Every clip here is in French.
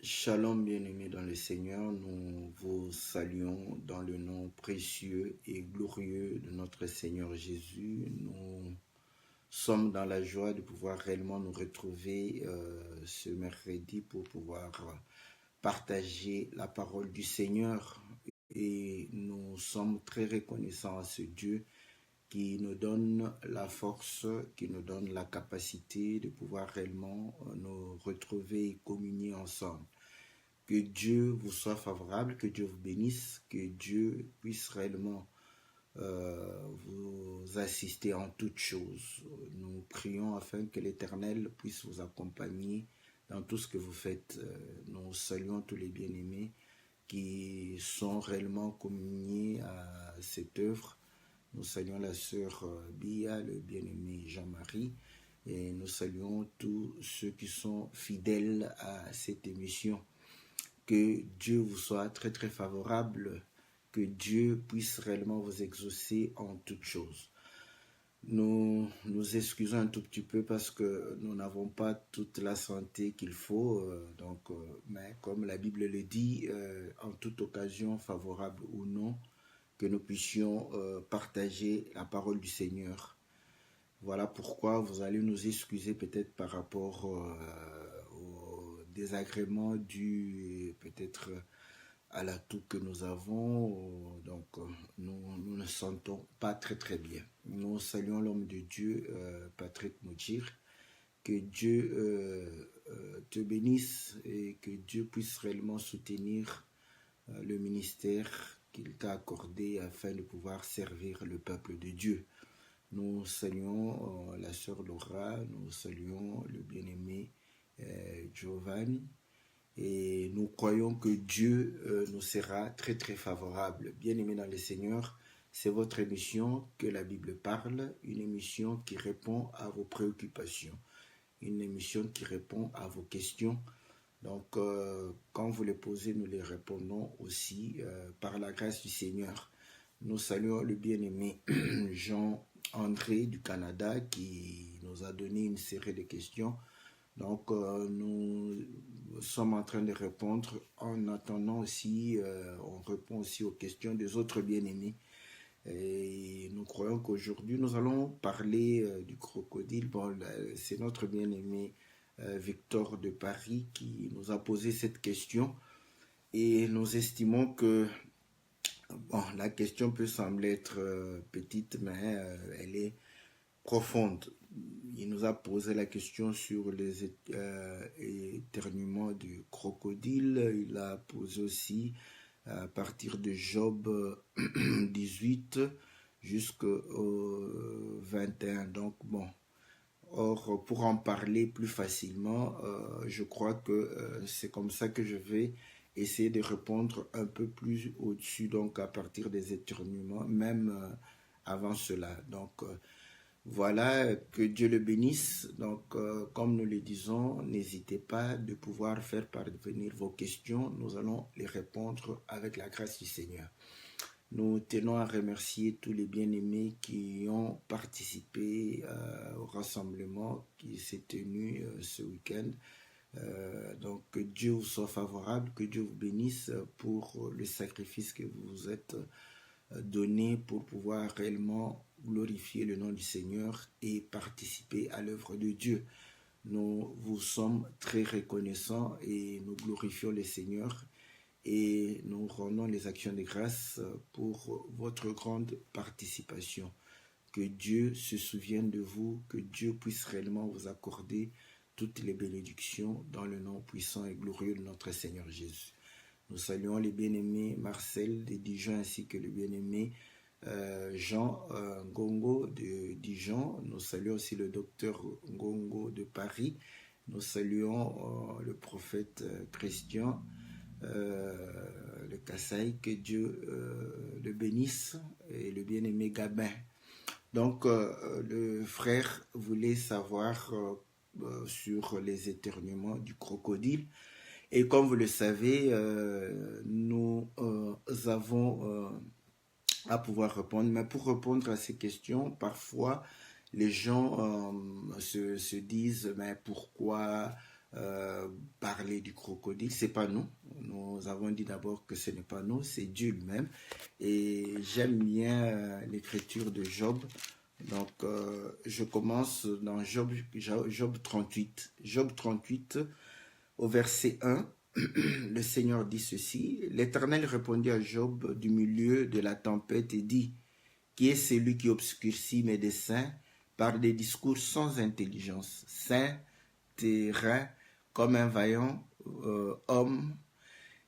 Shalom bien-aimés dans le Seigneur, nous vous saluons dans le nom précieux et glorieux de notre Seigneur Jésus. Nous sommes dans la joie de pouvoir réellement nous retrouver ce mercredi pour pouvoir partager la parole du Seigneur. Et nous sommes très reconnaissants à ce Dieu qui nous donne la force, qui nous donne la capacité de pouvoir réellement nous retrouver et communier ensemble. Que Dieu vous soit favorable, que Dieu vous bénisse, que Dieu puisse réellement vous assister en toutes choses. Nous prions afin que l'Éternel puisse vous accompagner dans tout ce que vous faites. Nous saluons tous les bien-aimés qui sont réellement communiés à cette œuvre. Nous saluons la sœur Bia, le bien-aimé Jean-Marie, et nous saluons tous ceux qui sont fidèles à cette émission. Que Dieu vous soit très très favorable, que Dieu puisse réellement vous exaucer en toutes choses. Nous nous excusons un tout petit peu parce que nous n'avons pas toute la santé qu'il faut, mais comme la Bible le dit, en toute occasion, favorable ou non, que nous puissions partager la parole du Seigneur. Voilà pourquoi vous allez nous excuser peut-être par rapport au désagrément dû peut-être à la toux que nous avons. Donc nous ne sentons pas très très bien. Nous saluons l'homme de Dieu, Patrick Moudjir. Que Dieu te bénisse et que Dieu puisse réellement soutenir le ministère qu'il t'a accordé afin de pouvoir servir le peuple de Dieu. Nous saluons la sœur Laura, nous saluons le bien-aimé Giovanni et nous croyons que Dieu nous sera très très favorable. Bien-aimés dans le Seigneur, c'est votre émission que la Bible parle, une émission qui répond à vos préoccupations, une émission qui répond à vos questions. Donc, quand vous les posez, nous les répondons aussi par la grâce du Seigneur. Nous saluons le bien-aimé Jean-André du Canada qui nous a donné une série de questions. Donc, nous sommes en train de répondre. En attendant aussi, on répond aussi aux questions des autres bien-aimés. Et nous croyons qu'aujourd'hui, nous allons parler du crocodile. Bon, c'est notre bien-aimé Victor de Paris qui nous a posé cette question et nous estimons que la question peut sembler être petite, mais elle est profonde. Il nous a posé la question sur les éternuements du crocodile. Il a posé aussi à partir de Job 18 jusqu'au 21. Donc bon. Or, pour en parler plus facilement, je crois que c'est comme ça que je vais essayer de répondre un peu plus au-dessus, donc à partir des éternuements, même avant cela. Donc, voilà, que Dieu le bénisse. Donc, comme nous le disons, n'hésitez pas de pouvoir faire parvenir vos questions. Nous allons les répondre avec la grâce du Seigneur. Nous tenons à remercier tous les bien-aimés qui ont participé au rassemblement qui s'est tenu ce week-end. Donc que Dieu vous soit favorable, que Dieu vous bénisse pour le sacrifice que vous vous êtes donné pour pouvoir réellement glorifier le nom du Seigneur et participer à l'œuvre de Dieu. Nous vous sommes très reconnaissants et nous glorifions le Seigneur. Et nous rendons les actions de grâce pour votre grande participation. Que Dieu se souvienne de vous, que Dieu puisse réellement vous accorder toutes les bénédictions dans le nom puissant et glorieux de notre Seigneur Jésus. Nous saluons les bien-aimés Marcel de Dijon ainsi que le bien-aimé Jean Ngongo de Dijon. Nous saluons aussi le docteur Ngongo de Paris. Nous saluons le prophète Christian. Le Kassai, que Dieu le bénisse, et le bien-aimé Gabin. Donc, le frère voulait savoir sur les éternuements du crocodile. Et comme vous le savez, nous avons à pouvoir répondre. Mais pour répondre à ces questions, parfois, les gens se disent, mais pourquoi par parlé du crocodile, c'est pas nous. Nous avons dit d'abord que ce n'est pas nous, c'est Dieu lui-même. Et j'aime bien l'écriture de Job. Donc, je commence dans Job 38. Job 38, au verset 1, le Seigneur dit ceci. L'Éternel répondit à Job du milieu de la tempête et dit, qui est celui qui obscurcit mes desseins par des discours sans intelligence, saint, terrain, comme un vaillant homme,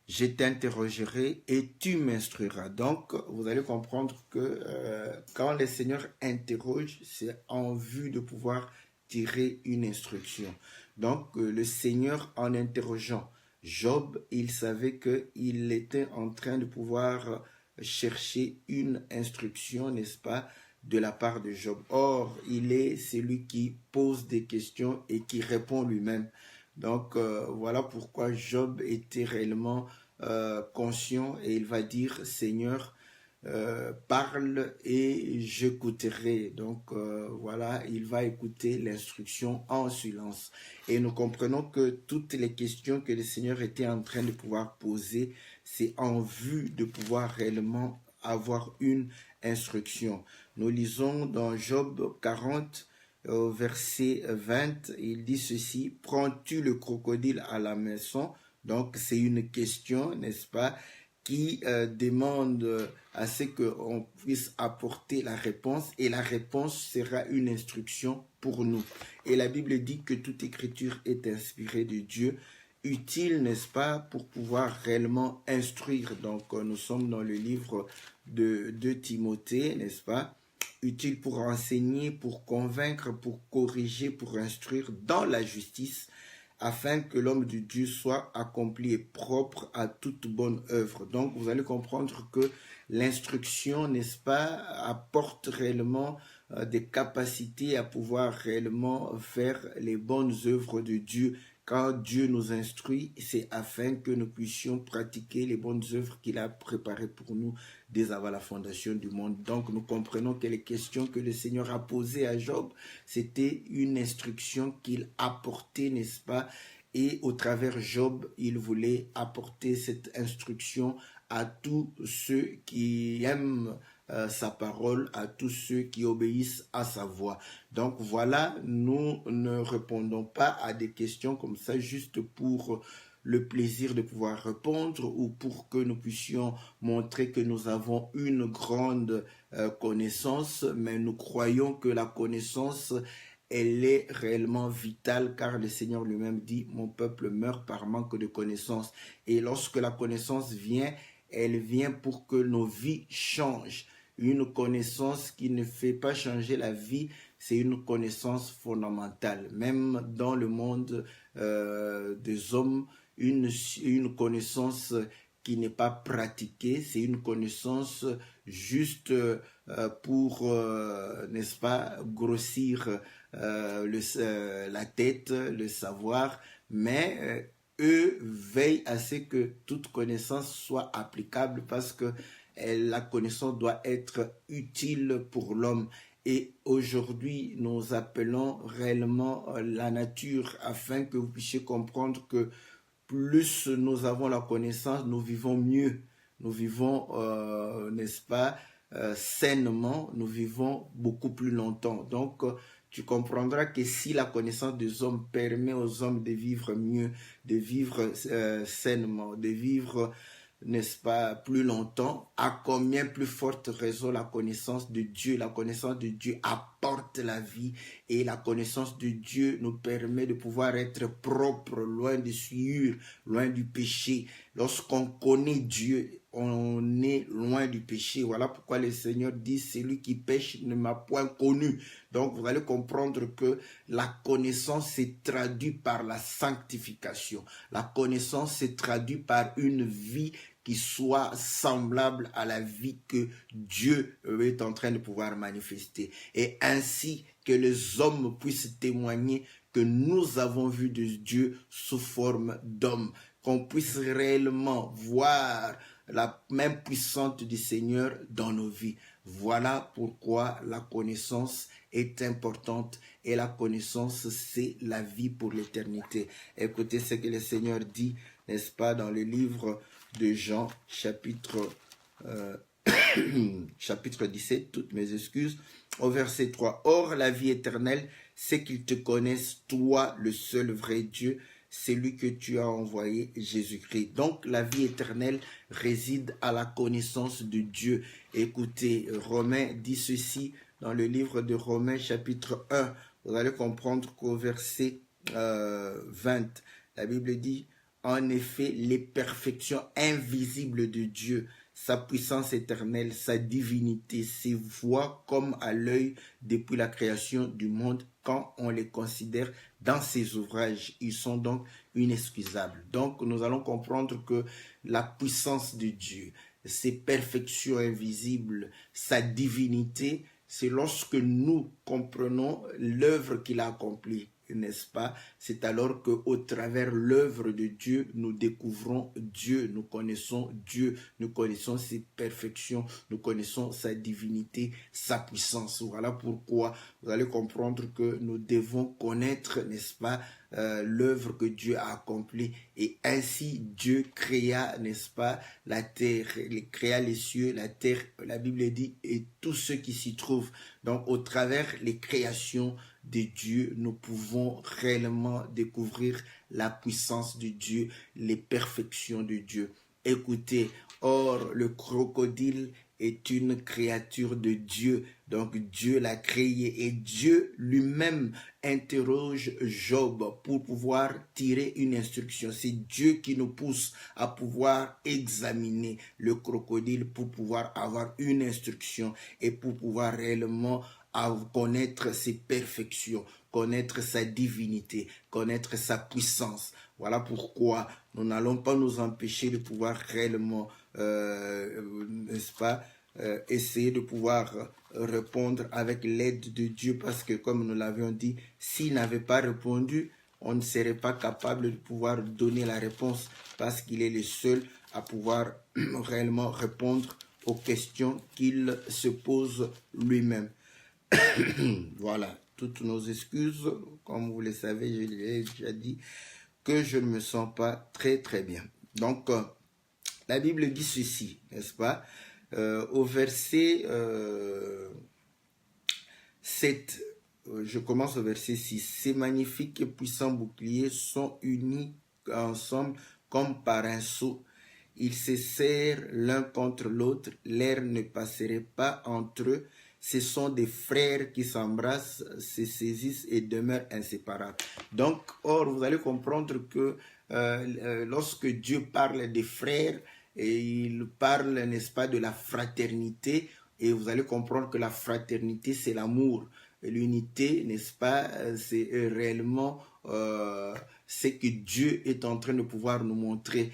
je t'interrogerai et tu m'instruiras. Donc, vous allez comprendre que quand le Seigneur interroge, c'est en vue de pouvoir tirer une instruction. Donc, le Seigneur, en interrogeant Job, il savait qu'il était en train de pouvoir chercher une instruction, n'est-ce pas, de la part de Job. Or, il est celui qui pose des questions et qui répond lui-même. Donc, voilà pourquoi Job était réellement conscient et il va dire, Seigneur, parle et j'écouterai. Donc, voilà, il va écouter l'instruction en silence. Et nous comprenons que toutes les questions que le Seigneur était en train de pouvoir poser, c'est en vue de pouvoir réellement avoir une instruction. Nous lisons dans Job 40, verset 20, il dit ceci, « Prends-tu le crocodile à la maison ?» Donc, c'est une question, n'est-ce pas, qui demande à ce qu'on puisse apporter la réponse, et la réponse sera une instruction pour nous. Et la Bible dit que toute écriture est inspirée de Dieu, utile, n'est-ce pas, pour pouvoir réellement instruire. Donc, nous sommes dans le livre de Timothée, n'est-ce pas, utile pour enseigner, pour convaincre, pour corriger, pour instruire dans la justice, afin que l'homme de Dieu soit accompli et propre à toute bonne œuvre. Donc, vous allez comprendre que l'instruction, n'est-ce pas, apporte réellement des capacités à pouvoir réellement faire les bonnes œuvres de Dieu. Quand Dieu nous instruit, c'est afin que nous puissions pratiquer les bonnes œuvres qu'il a préparées pour nous dès avant la fondation du monde. Donc, nous comprenons que les questions que le Seigneur a posées à Job, c'était une instruction qu'il apportait, n'est-ce pas? Et au travers Job, il voulait apporter cette instruction à tous ceux qui aiment sa parole, à tous ceux qui obéissent à sa voix. Donc voilà, nous ne répondons pas à des questions comme ça juste pour le plaisir de pouvoir répondre ou pour que nous puissions montrer que nous avons une grande connaissance, mais nous croyons que la connaissance, elle est réellement vitale, car le Seigneur lui-même dit, mon peuple meurt par manque de connaissance. Et lorsque la connaissance vient, elle vient pour que nos vies changent. Une connaissance qui ne fait pas changer la vie, c'est une connaissance fondamentale. Même dans le monde des hommes, une connaissance qui n'est pas pratiquée, c'est une connaissance juste pour, n'est-ce pas, grossir la tête, le savoir, mais eux veillent à ce que toute connaissance soit applicable parce que la connaissance doit être utile pour l'homme. Et aujourd'hui, nous appelons réellement la nature afin que vous puissiez comprendre que plus nous avons la connaissance, nous vivons mieux. Nous vivons, n'est-ce pas, sainement, nous vivons beaucoup plus longtemps. Donc, tu comprendras que si la connaissance des hommes permet aux hommes de vivre mieux, de vivre sainement, de vivre, n'est-ce pas, plus longtemps, à combien plus forte raison la connaissance de Dieu. La connaissance de Dieu apporte la vie et la connaissance de Dieu nous permet de pouvoir être propre, loin des souillures, loin du péché. Lorsqu'on connaît Dieu, on est loin du péché. Voilà pourquoi le Seigneur dit, celui qui pêche ne m'a point connu. Donc vous allez comprendre que la connaissance s'est traduite par la sanctification. La connaissance s'est traduite par une vie qui soit semblable à la vie que Dieu est en train de pouvoir manifester. Et ainsi que les hommes puissent témoigner que nous avons vu de Dieu sous forme d'homme, qu'on puisse réellement voir la main puissante du Seigneur dans nos vies. Voilà pourquoi la connaissance est importante et la connaissance, c'est la vie pour l'éternité. Écoutez ce que le Seigneur dit, n'est-ce pas, dans le livre de Jean, chapitre 17, toutes mes excuses, au verset 3. Or, la vie éternelle, c'est qu'ils te connaissent, toi, le seul vrai Dieu, c'est lui que tu as envoyé, Jésus-Christ. Donc, la vie éternelle réside à la connaissance de Dieu. Écoutez, Romains dit ceci dans le livre de Romains, chapitre 1. Vous allez comprendre qu'au verset 20, la Bible dit, en effet, les perfections invisibles de Dieu, sa puissance éternelle, sa divinité, ses voies comme à l'œil depuis la création du monde, quand on les considère dans ses ouvrages, ils sont donc inexcusables. Donc nous allons comprendre que la puissance de Dieu, ses perfections invisibles, sa divinité, c'est lorsque nous comprenons l'œuvre qu'il a accomplie, n'est-ce pas? C'est alors qu'au travers l'œuvre de Dieu, nous découvrons Dieu, nous connaissons Dieu, nous connaissons ses perfections, nous connaissons sa divinité, sa puissance. Voilà pourquoi vous allez comprendre que nous devons connaître, n'est-ce pas, l'œuvre que Dieu a accomplie. Et ainsi, Dieu créa, n'est-ce pas, la terre, il créa les cieux, la terre, la Bible dit, et tout ce qui s'y trouve. Donc, au travers les créations de Dieu, nous pouvons réellement découvrir la puissance de Dieu, les perfections de Dieu. Écoutez, or, le crocodile est une créature de Dieu. Donc Dieu l'a créé et Dieu lui-même interroge Job pour pouvoir tirer une instruction. C'est Dieu qui nous pousse à pouvoir examiner le crocodile pour pouvoir avoir une instruction et pour pouvoir réellement connaître ses perfections, connaître sa divinité, connaître sa puissance. Voilà pourquoi nous n'allons pas nous empêcher de pouvoir réellement, n'est-ce pas, essayer de pouvoir répondre avec l'aide de Dieu, parce que comme nous l'avions dit, s'il n'avait pas répondu, on ne serait pas capable de pouvoir donner la réponse, parce qu'il est le seul à pouvoir réellement répondre aux questions qu'il se pose lui-même. Voilà, toutes nos excuses, comme vous le savez, je l'ai déjà dit, que je ne me sens pas très bien. Donc, la Bible dit ceci, n'est-ce pas? Au verset 7, je commence au verset 6. Ces magnifiques et puissants boucliers sont unis ensemble comme par un sceau. Ils se serrent l'un contre l'autre, l'air ne passerait pas entre eux. Ce sont des frères qui s'embrassent, se saisissent et demeurent inséparables. Donc, or, vous allez comprendre que lorsque Dieu parle des frères, et il parle, n'est-ce pas, de la fraternité, et vous allez comprendre que la fraternité, c'est l'amour. L'unité, n'est-ce pas, c'est réellement ce que Dieu est en train de pouvoir nous montrer.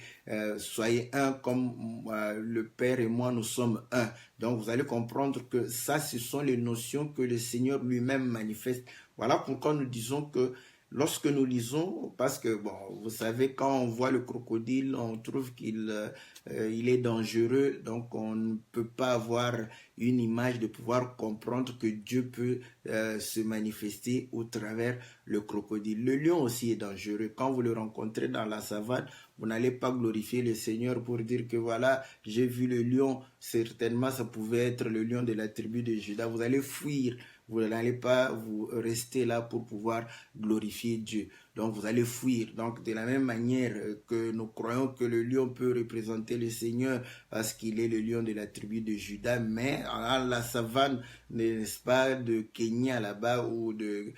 Soyez un comme le Père et moi, nous sommes un. Donc, vous allez comprendre que ça, ce sont les notions que le Seigneur lui-même manifeste. Voilà pourquoi nous disons que lorsque nous lisons, parce que, bon, vous savez, quand on voit le crocodile, on trouve qu'il il est dangereux, donc on ne peut pas avoir une image de pouvoir comprendre que Dieu peut se manifester au travers le crocodile. Le lion aussi est dangereux. Quand vous le rencontrez dans la savane, vous n'allez pas glorifier le Seigneur pour dire que voilà, j'ai vu le lion, certainement ça pouvait être le lion de la tribu de Juda. Vous allez fuir. Vous n'allez pas vous rester là pour pouvoir glorifier Dieu. Donc vous allez fuir. Donc de la même manière que nous croyons que le lion peut représenter le Seigneur parce qu'il est le lion de la tribu de Juda, mais à la savane, n'est-ce pas, de Kenya là-bas ou de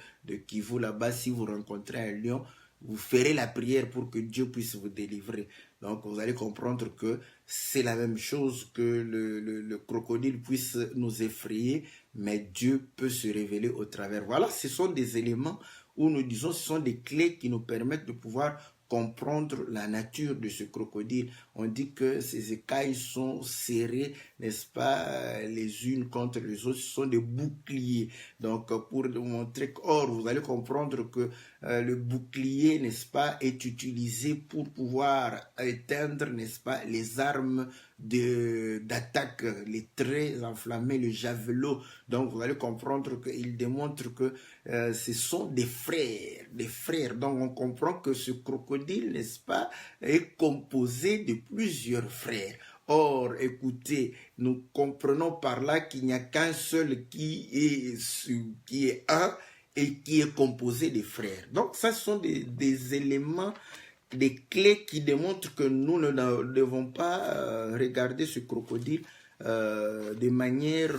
Kivu là-bas, si vous rencontrez un lion, vous ferez la prière pour que Dieu puisse vous délivrer. Donc vous allez comprendre que c'est la même chose, que le crocodile puisse nous effrayer, mais Dieu peut se révéler au travers. Voilà, ce sont des éléments où nous disons, ce sont des clés qui nous permettent de pouvoir comprendre la nature de ce crocodile. On dit que ses écailles sont serrées n'est-ce pas, les unes contre les autres, ce sont des boucliers. Donc, pour montrer que, or, vous allez comprendre que le bouclier, n'est-ce pas, est utilisé pour pouvoir éteindre, n'est-ce pas, les armes d'attaque, les traits enflammés, le javelot. Donc, vous allez comprendre qu'il démontre que ce sont des frères, des frères. Donc, on comprend que ce crocodile, n'est-ce pas, est composé de plusieurs frères. Or, écoutez, nous comprenons par là qu'il n'y a qu'un seul qui est un et qui est composé de frères. Donc, ça sont des éléments, des clés qui démontrent que nous ne devons pas regarder ce crocodile de manière,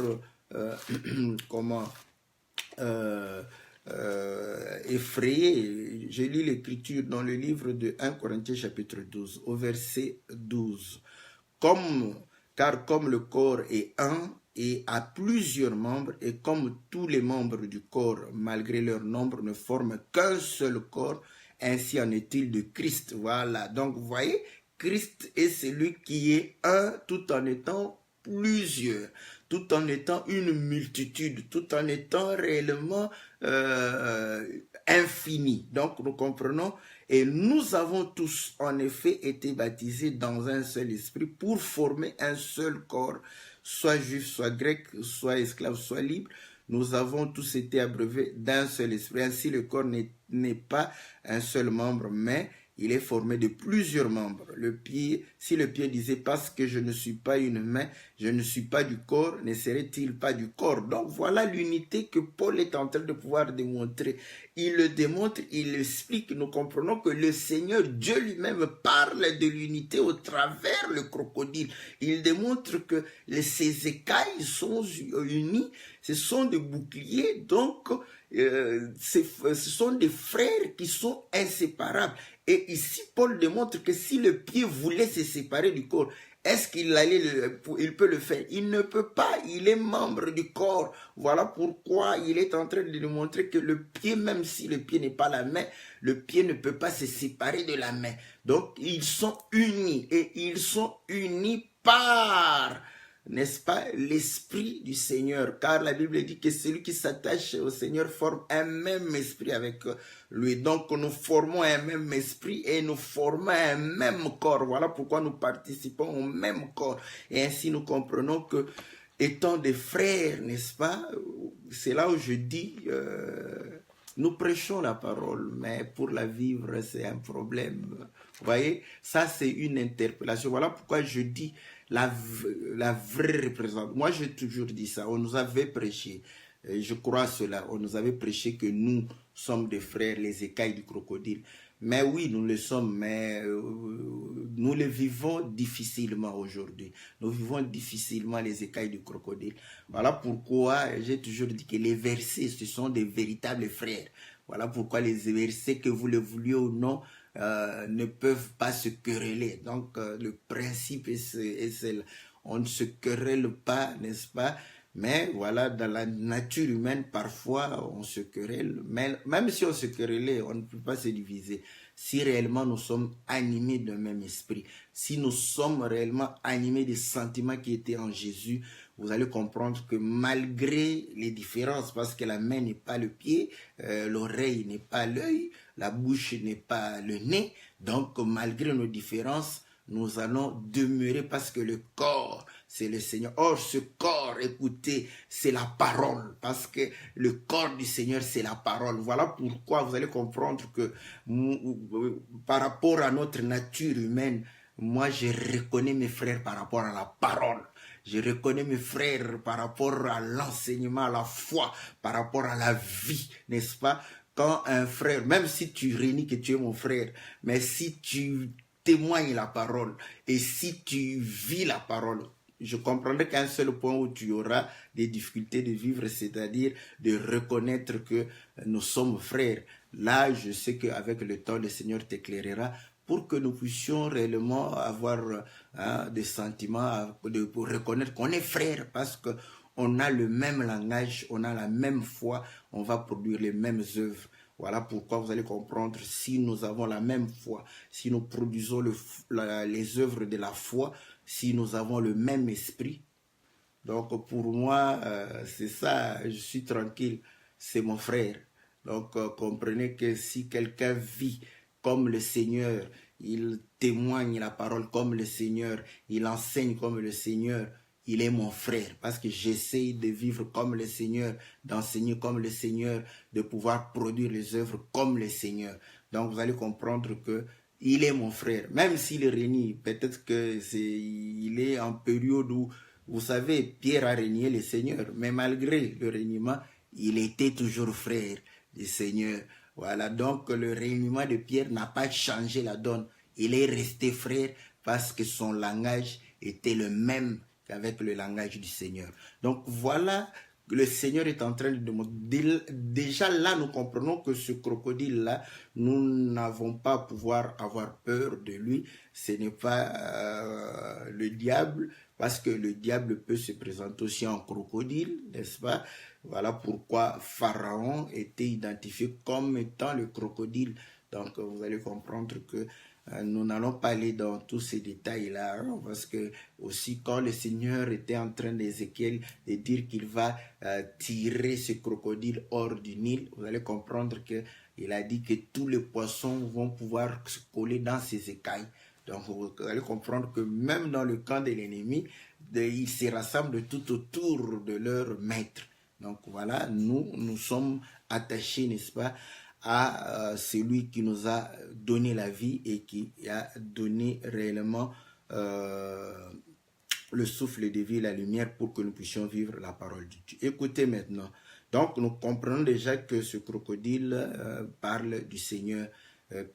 comment, effrayé. Je lis l'écriture dans le livre de 1 Corinthiens chapitre 12 au verset 12. Car comme le corps est un et a plusieurs membres, et comme tous les membres du corps, malgré leur nombre, ne forment qu'un seul corps, ainsi en est-il de Christ. Voilà, donc vous voyez, Christ est celui qui est un tout en étant plusieurs, tout en étant une multitude, tout en étant réellement infini. Donc nous comprenons, et nous avons tous en effet été baptisés dans un seul esprit pour former un seul corps, soit juif, soit grec, soit esclave, soit libre. Nous avons tous été abreuvés d'un seul esprit. Ainsi, le corps n'est pas un seul membre, mais il est formé de plusieurs membres. Le pied, si le pied disait parce que je ne suis pas une main, je ne suis pas du corps, ne serait-il pas du corps? Donc voilà l'unité que Paul est en train de pouvoir démontrer. Il le démontre, il l'explique. Nous comprenons que le Seigneur Dieu lui-même parle de l'unité au travers le crocodile. Il démontre que ces écailles sont unies, ce sont des boucliers, donc ce sont des frères qui sont inséparables. Et ici, Paul démontre que si le pied voulait se séparer du corps, est-ce il peut le faire? Il ne peut pas, il est membre du corps. Voilà pourquoi il est en train de démontrer que le pied, même si le pied n'est pas la main, le pied ne peut pas se séparer de la main. Donc, ils sont unis et ils sont unis par, n'est-ce pas, l'esprit du Seigneur, car la Bible dit que celui qui s'attache au Seigneur forme un même esprit avec lui. Donc nous formons un même esprit et nous formons un même corps. Voilà pourquoi nous participons au même corps. Et ainsi nous comprenons que, étant des frères, n'est-ce pas, c'est là où je dis, nous prêchons la parole, mais pour la vivre, c'est un problème. Vous voyez, ça c'est une interpellation. Voilà pourquoi je dis la vraie représentation. Moi, j'ai toujours dit ça. On nous avait prêché, je crois cela, on nous avait prêché que nous sommes des frères, les écailles du crocodile. Mais oui, nous le sommes, mais nous le vivons difficilement aujourd'hui. Nous vivons difficilement les écailles du crocodile. Voilà pourquoi j'ai toujours dit que les versets, ce sont des véritables frères. Voilà pourquoi les versets, que vous le vouliez ou non, ne peuvent pas se quereller. Donc, le principe est celle. On ne se querelle pas, n'est-ce pas? Mais voilà, dans la nature humaine, parfois, on se querelle. Mais même si on se querellait, on ne peut pas se diviser. Si réellement nous sommes animés d'un même esprit, si nous sommes réellement animés des sentiments qui étaient en Jésus, vous allez comprendre que malgré les différences, parce que la main n'est pas le pied, l'oreille n'est pas l'œil, la bouche n'est pas le nez, donc malgré nos différences, nous allons demeurer parce que le corps, c'est le Seigneur. Or, ce corps, écoutez, c'est la parole, parce que le corps du Seigneur, c'est la parole. Voilà pourquoi vous allez comprendre que par rapport à notre nature humaine, moi, je reconnais mes frères par rapport à la parole. Je reconnais mes frères par rapport à l'enseignement, à la foi, par rapport à la vie, n'est-ce pas? Quand un frère, même si tu réunis que tu es mon frère, mais si tu témoignes la parole et si tu vis la parole, je comprendrai qu'un seul point où tu auras des difficultés de vivre, c'est-à-dire de reconnaître que nous sommes frères. Là, je sais qu'avec le temps, le Seigneur t'éclairera pour que nous puissions réellement avoir des sentiments, pour reconnaître qu'on est frères, parce qu'on a le même langage, on a la même foi, on va produire les mêmes œuvres. Voilà pourquoi vous allez comprendre, si nous avons la même foi, si nous produisons les œuvres de la foi, si nous avons le même esprit, Donc pour moi, c'est ça, je suis tranquille, c'est mon frère. Donc comprenez que si quelqu'un vit comme le Seigneur, il témoigne la parole comme le Seigneur, il enseigne comme le Seigneur, il est mon frère. Parce que j'essaye de vivre comme le Seigneur, d'enseigner comme le Seigneur, de pouvoir produire les œuvres comme le Seigneur. Donc vous allez comprendre que il est mon frère. Même s'il renie, peut-être que il est en période où, vous savez, Pierre a régné le Seigneur, mais malgré le reniement, il était toujours frère du Seigneur. Voilà, donc le reniement de Pierre n'a pas changé la donne. Il est resté frère parce que son langage était le même qu'avec le langage du Seigneur. Donc voilà, le Seigneur est en train de demander. Déjà là, nous comprenons que ce crocodile-là, nous n'avons pas à pouvoir avoir peur de lui. Ce n'est pas le diable, parce que le diable peut se présenter aussi en crocodile, n'est-ce pas? Voilà pourquoi Pharaon était identifié comme étant le crocodile. Donc vous allez comprendre que nous n'allons pas aller dans tous ces détails-là, hein, parce que aussi quand le Seigneur était en train d'Ézéchiel de dire qu'il va tirer ce crocodile hors du Nil, vous allez comprendre qu'il a dit que tous les poissons vont pouvoir se coller dans ses écailles. Donc vous allez comprendre que même dans le camp de l'ennemi, ils se rassemblent tout autour de leur maître. Donc voilà, nous sommes attachés, n'est-ce pas, à celui qui nous a donné la vie et qui a donné réellement le souffle de vie, la lumière, pour que nous puissions vivre la parole de Dieu. Écoutez maintenant. Donc nous comprenons déjà que ce crocodile parle du Seigneur,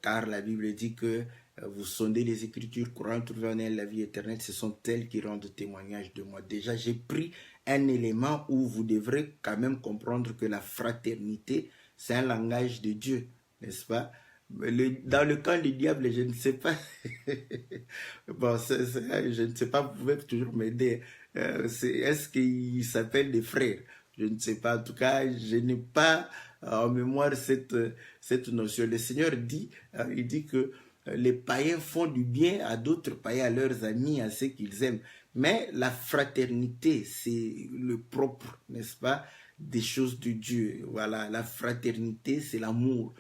car la Bible dit que vous sondez les Écritures, croyant trouver en elles la vie éternelle, ce sont elles qui rendent témoignage de moi. Déjà, j'ai pris un élément où vous devrez quand même comprendre que la fraternité, c'est un langage de Dieu, n'est-ce pas? Dans le camp du diable, je ne sais pas. Bon, je ne sais pas, vous pouvez toujours m'aider. Est-ce qu'ils s'appellent des frères? Je ne sais pas. En tout cas, je n'ai pas en mémoire cette notion. Le Seigneur dit, il dit que les païens font du bien à d'autres païens, à leurs amis, à ceux qu'ils aiment. Mais la fraternité, c'est le propre, n'est-ce pas, des choses de Dieu. Voilà, la fraternité, c'est l'amour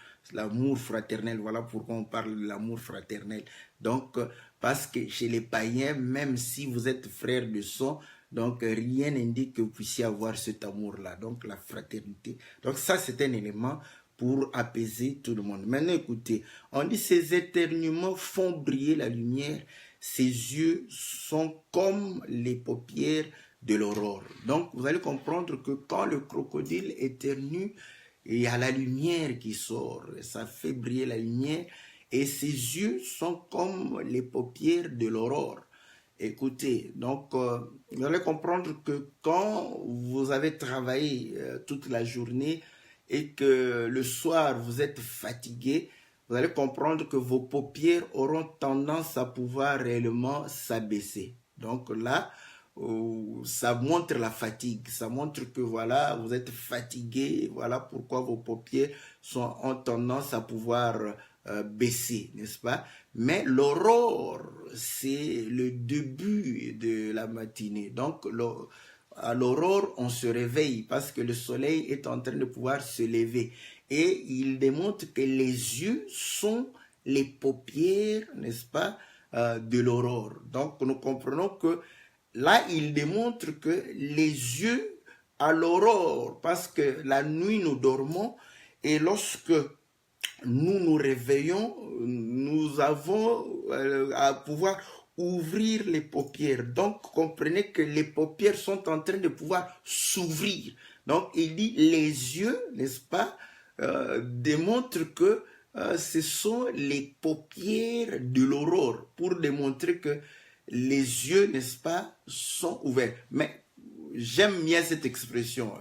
fraternel. Voilà pourquoi on parle de l'amour fraternel. Donc, parce que chez les païens, même si vous êtes frères de sang, donc rien n'indique que vous puissiez avoir cet amour-là. Donc, la fraternité. Donc, ça, c'est un élément pour apaiser tout le monde. Maintenant, écoutez, on dit ces éternuements font briller la lumière, ses yeux sont comme les paupières de l'aurore. Donc, vous allez comprendre que quand le crocodile éternue, il y a la lumière qui sort, ça fait briller la lumière, et ses yeux sont comme les paupières de l'aurore. Écoutez, donc, vous allez comprendre que quand vous avez travaillé toute la journée, et que le soir vous êtes fatigué, vous allez comprendre que vos paupières auront tendance à pouvoir réellement s'abaisser. Donc là, ça montre la fatigue, ça montre que voilà, vous êtes fatigué, voilà pourquoi vos paupières ont tendance à pouvoir baisser, n'est-ce pas? Mais l'aurore, c'est le début de la matinée. Donc, à l'aurore, on se réveille parce que le soleil est en train de pouvoir se lever. Et il démontre que les yeux sont les paupières, n'est-ce pas, de l'aurore. Donc, nous comprenons que là, il démontre que les yeux à l'aurore, parce que la nuit, nous dormons, et lorsque nous nous réveillons, nous avons à pouvoir ouvrir les paupières. Donc, comprenez que les paupières sont en train de pouvoir s'ouvrir. Donc, il dit les yeux, n'est-ce pas, démontrent que ce sont les paupières de l'aurore pour démontrer que les yeux, n'est-ce pas, sont ouverts. Mais j'aime bien cette expression.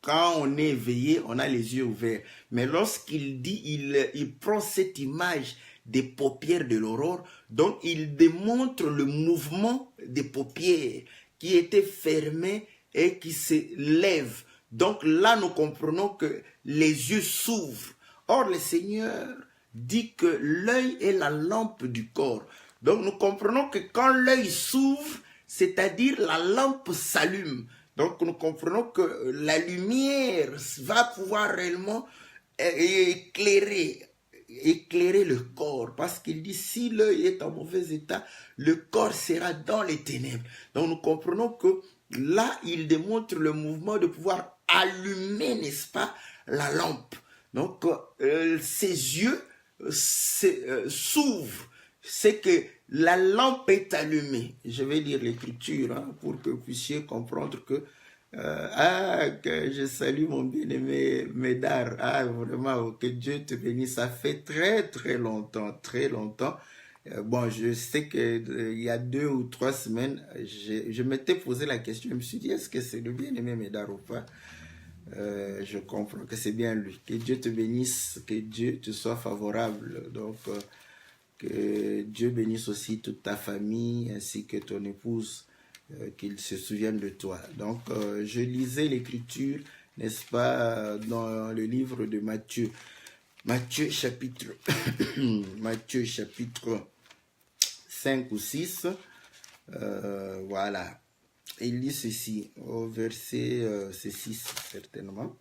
Quand on est éveillé, on a les yeux ouverts. Mais lorsqu'il dit, il prend cette image des paupières de l'aurore, donc il démontre le mouvement des paupières qui étaient fermées et qui se lèvent. Donc là, nous comprenons que les yeux s'ouvrent. Or, le Seigneur dit que l'œil est la lampe du corps. Donc nous comprenons que quand l'œil s'ouvre, c'est-à-dire la lampe s'allume. Donc nous comprenons que la lumière va pouvoir réellement éclairer le corps, parce qu'il dit si l'œil est en mauvais état, le corps sera dans les ténèbres. Donc nous comprenons que là, il démontre le mouvement de pouvoir allumer, n'est-ce pas, la lampe. Donc ses yeux s'ouvrent, c'est que la lampe est allumée. Je vais lire l'écriture pour que vous puissiez comprendre que que je salue mon bien-aimé Médard. Vraiment, que Dieu te bénisse. Ça fait très longtemps. Bon, je sais que il y a 2 ou 3 semaines, je m'étais posé la question. Je me suis dit, est-ce que c'est le bien-aimé Médard ou pas? Je comprends que c'est bien lui. Que Dieu te bénisse, que Dieu te soit favorable. Donc, que Dieu bénisse aussi toute ta famille ainsi que ton épouse. Qu'il se souvienne de toi. Donc, je lisais l'écriture, n'est-ce pas, dans le livre de Matthieu. Matthieu chapitre 5 ou 6. Voilà. Il dit ceci, au verset 6, certainement.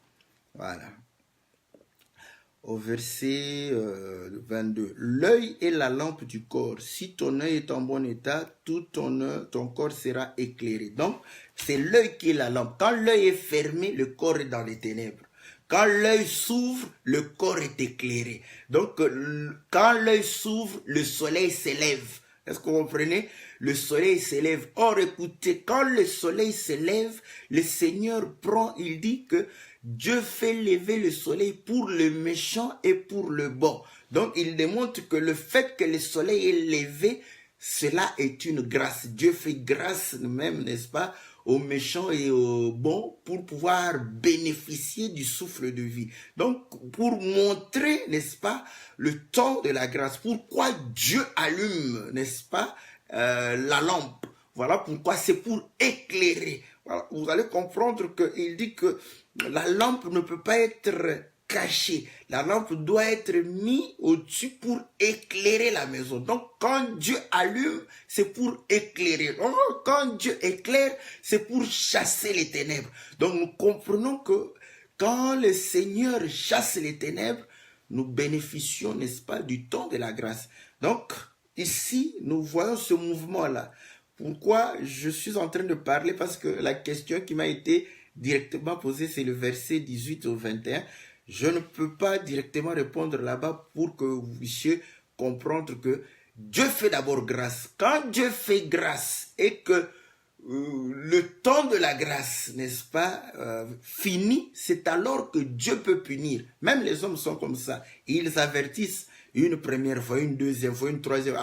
Voilà. Au verset 22. L'œil est la lampe du corps. Si ton œil est en bon état, tout ton corps sera éclairé. Donc, c'est l'œil qui est la lampe. Quand l'œil est fermé, le corps est dans les ténèbres. Quand l'œil s'ouvre, le corps est éclairé. Donc, quand l'œil s'ouvre, le soleil s'élève. Est-ce que vous comprenez? Le soleil s'élève. Or, écoutez, quand le soleil s'élève, le Seigneur prend, il dit que Dieu fait lever le soleil pour le méchant et pour le bon. Donc, il démontre que le fait que le soleil est levé, cela est une grâce. Dieu fait grâce même, n'est-ce pas, aux méchants et aux bons pour pouvoir bénéficier du souffle de vie. Donc, pour montrer, n'est-ce pas, le temps de la grâce. Pourquoi Dieu allume, n'est-ce pas, la lampe. Voilà pourquoi c'est pour éclairer. Voilà, vous allez comprendre qu'il dit que la lampe ne peut pas être cachée. La lampe doit être mise au-dessus pour éclairer la maison. Donc, quand Dieu allume, c'est pour éclairer. Donc, quand Dieu éclaire, c'est pour chasser les ténèbres. Donc, nous comprenons que quand le Seigneur chasse les ténèbres, nous bénéficions, n'est-ce pas, du temps de la grâce. Donc, ici, nous voyons ce mouvement-là. Pourquoi je suis en train de parler? Parce que la question qui m'a été directement posée, c'est le verset 18 au 21. Je ne peux pas directement répondre là-bas pour que vous puissiez comprendre que Dieu fait d'abord grâce. Quand Dieu fait grâce et que le temps de la grâce, n'est-ce pas, fini, c'est alors que Dieu peut punir. Même les hommes sont comme ça. Ils avertissent une première fois, une deuxième fois, une troisième,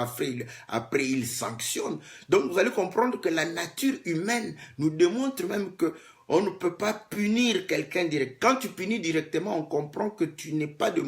après ils sanctionnent. Donc vous allez comprendre que la nature humaine nous démontre même que on ne peut pas punir quelqu'un direct. Quand tu punis directement, on comprend que tu n'es pas de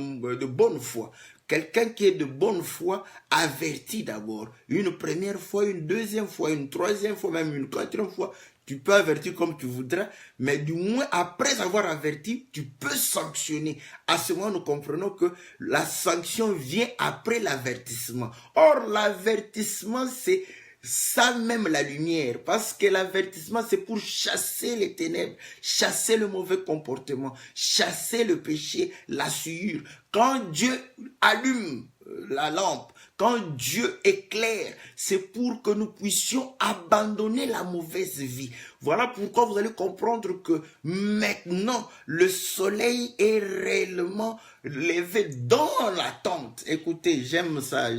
bonne foi. Quelqu'un qui est de bonne foi avertit d'abord. Une première fois, une deuxième fois, une troisième fois, même une quatrième fois. Tu peux avertir comme tu voudras, mais du moins après avoir averti, tu peux sanctionner. À ce moment, nous comprenons que la sanction vient après l'avertissement. Or, l'avertissement, c'est ça même la lumière, parce que l'avertissement c'est pour chasser les ténèbres, chasser le mauvais comportement, chasser le péché, la souillure. Quand Dieu allume la lampe, quand Dieu éclaire, c'est pour que nous puissions abandonner la mauvaise vie. Voilà pourquoi vous allez comprendre que maintenant le soleil est réellement levé dans la tente. Écoutez, j'aime ça,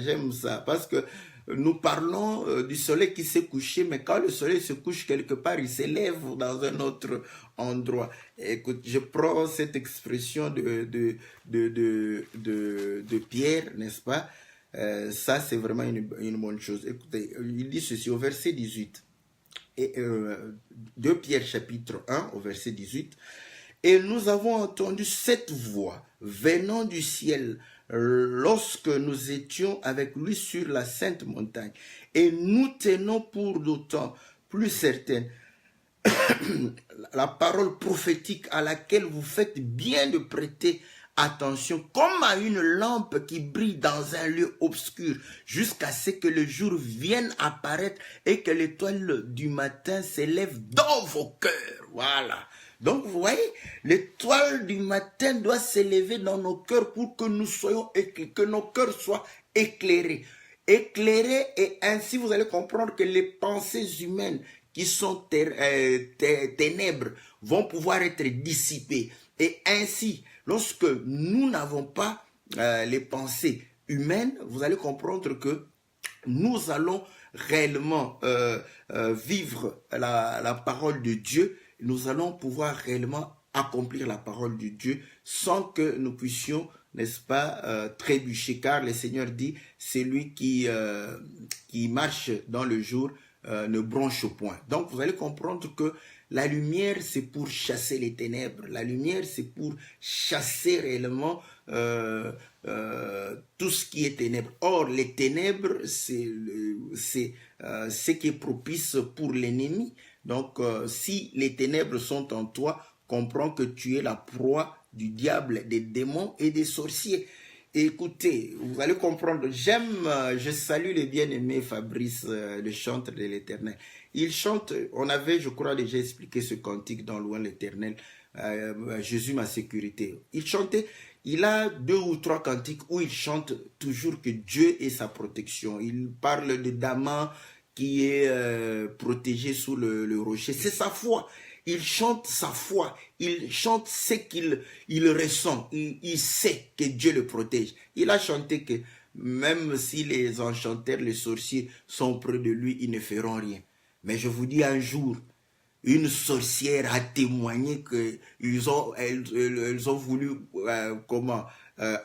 parce que nous parlons du soleil qui s'est couché, mais quand le soleil se couche quelque part, il s'élève dans un autre endroit. Écoute, je prends cette expression de Pierre, n'est-ce pas? Ça, c'est vraiment une bonne chose. Écoutez, il dit ceci au verset 18. Et, 2 Pierre chapitre 1 au verset 18. Et nous avons entendu cette voix venant du ciel lorsque nous étions avec lui sur la sainte montagne. Et nous tenons pour d'autant plus certaine la parole prophétique à laquelle vous faites bien de prêter attention, comme à une lampe qui brille dans un lieu obscur, jusqu'à ce que le jour vienne apparaître et que l'étoile du matin s'élève dans vos cœurs. Voilà. Donc, vous voyez, l'étoile du matin doit s'élever dans nos cœurs pour que nous soyons éclairés, que nos cœurs soient éclairés. Éclairés, et ainsi vous allez comprendre que les pensées humaines qui sont ténèbres vont pouvoir être dissipées. Et ainsi, lorsque nous n'avons pas les pensées humaines, vous allez comprendre que nous allons réellement vivre la parole de Dieu. Nous allons pouvoir réellement accomplir la parole de Dieu sans que nous puissions, n'est-ce pas, trébucher, car le Seigneur dit, c'est lui qui marche dans le jour, ne bronche point. Donc vous allez comprendre que la lumière, c'est pour chasser les ténèbres. La lumière, c'est pour chasser réellement tout ce qui est ténèbres. Or, les ténèbres, c'est ce qui est propice pour l'ennemi. Donc, si les ténèbres sont en toi, comprends que tu es la proie du diable, des démons et des sorciers. Écoutez, vous allez comprendre, je salue le bien-aimé Fabrice, le chantre de l'Éternel. Il chante, on avait, je crois, déjà expliqué ce cantique dans Louange l'Éternel, Jésus ma sécurité. Il a 2 ou 3 cantiques où il chante toujours que Dieu est sa protection. Il parle de Daman qui est protégé sous le rocher. C'est sa foi. Il chante sa foi, il chante ce qu'il ressent, il sait que Dieu le protège. Il a chanté que même si les enchanteurs, les sorciers sont près de lui, ils ne feront rien. Mais je vous dis, un jour, une sorcière a témoigné qu'elles ont voulu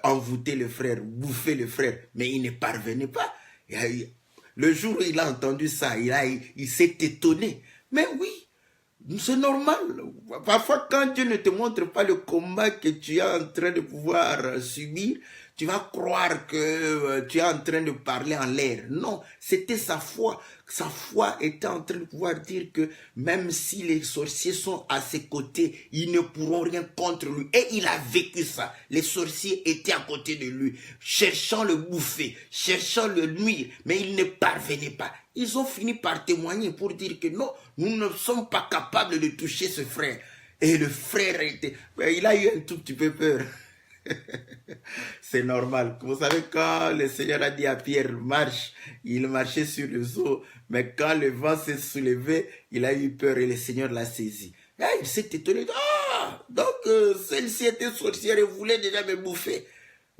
envoûter le frère, bouffer le frère, mais il ne parvenait pas. Le jour où il a entendu ça, il s'est étonné. Mais oui, c'est normal. Parfois, quand Dieu ne te montre pas le combat que tu es en train de pouvoir subir, tu vas croire que tu es en train de parler en l'air. Non, c'était sa foi. Sa foi était en train de pouvoir dire que même si les sorciers sont à ses côtés, ils ne pourront rien contre lui. Et il a vécu ça. Les sorciers étaient à côté de lui, cherchant le bouffer, cherchant le nuire, mais ils ne parvenaient pas. Ils ont fini par témoigner pour dire que non, nous ne sommes pas capables de toucher ce frère. Et le frère il a eu un tout petit peu peur. C'est normal. Vous savez, quand le Seigneur a dit à Pierre, marche, il marchait sur les eaux, mais quand le vent s'est soulevé, il a eu peur et le Seigneur l'a saisi. Et il s'est étonné. Ah, donc celle-ci était sorcière et voulait déjà me bouffer.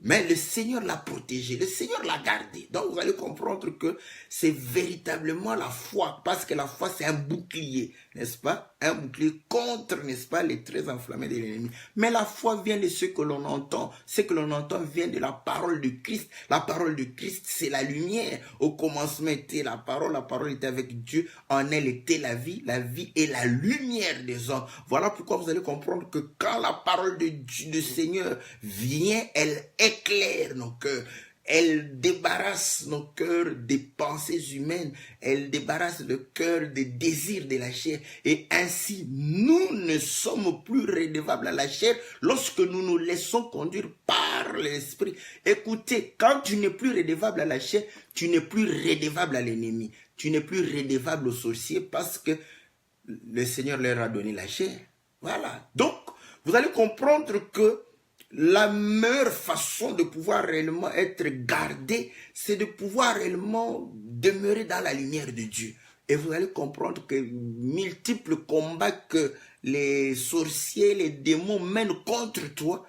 Mais le Seigneur l'a protégé, le Seigneur l'a gardé. Donc vous allez comprendre que c'est véritablement la foi, parce que la foi c'est un bouclier, n'est-ce pas? Un bouclier contre, n'est-ce pas, les traits enflammés de l'ennemi. Mais la foi vient de ce que l'on entend. Ce que l'on entend vient de la parole de Christ. La parole de Christ, c'est la lumière. Au commencement était la parole était avec Dieu. En elle était la vie est la lumière des hommes. Voilà pourquoi vous allez comprendre que quand la parole du Seigneur vient, elle éclaire nos cœurs. Elle débarrasse nos cœurs des pensées humaines. Elle débarrasse le cœur des désirs de la chair. Et ainsi, nous ne sommes plus redevables à la chair lorsque nous nous laissons conduire par l'esprit. Écoutez, quand tu n'es plus redevable à la chair, tu n'es plus redevable à l'ennemi. Tu n'es plus redevable aux sorciers parce que le Seigneur leur a donné la chair. Voilà. Donc, vous allez comprendre que la meilleure façon de pouvoir réellement être gardé, c'est de pouvoir réellement demeurer dans la lumière de Dieu. Et vous allez comprendre que multiples combats que les sorciers, les démons mènent contre toi,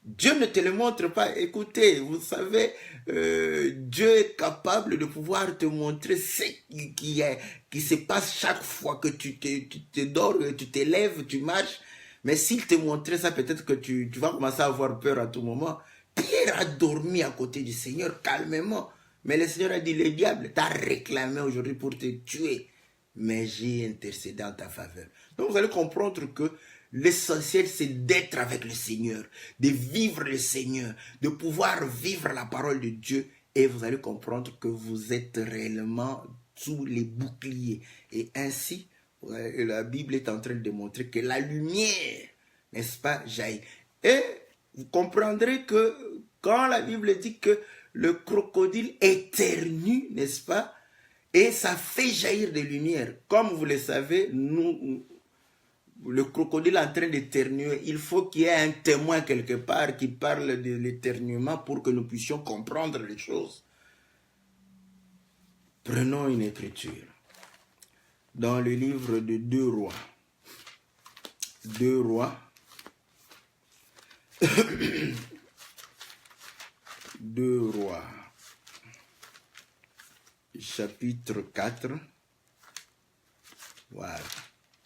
Dieu ne te le montre pas. Écoutez, vous savez, Dieu est capable de pouvoir te montrer ce qui se passe chaque fois que tu te dors, tu te lèves, tu marches. Mais s'il te montrait ça, peut-être que tu vas commencer à avoir peur à tout moment. Pierre a dormi à côté du Seigneur calmement. Mais le Seigneur a dit, le diable t'a réclamé aujourd'hui pour te tuer. Mais j'ai intercédé en ta faveur. Donc vous allez comprendre que l'essentiel, c'est d'être avec le Seigneur, de vivre le Seigneur, de pouvoir vivre la parole de Dieu. Et vous allez comprendre que vous êtes réellement sous les boucliers. Et ainsi, la Bible est en train de démontrer que la lumière, n'est-ce pas, jaillit. Et vous comprendrez que quand la Bible dit que le crocodile éternue, n'est-ce pas? Et ça fait jaillir des lumières. Comme vous le savez, le crocodile est en train d'éternuer. Il faut qu'il y ait un témoin quelque part qui parle de l'éternuement pour que nous puissions comprendre les choses. Prenons une écriture. Dans le livre de 2 Rois. 2 Rois. 2 Rois. Chapitre 4. Voilà.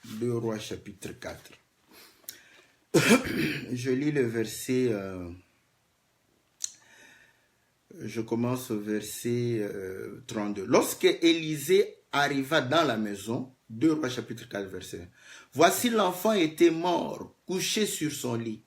2 Rois, chapitre 4. Je lis le verset... je commence au verset 32. Lorsque Élisée arriva dans la maison, 2 Rois chapitre 4 verset 1, voici l'enfant était mort, couché sur son lit.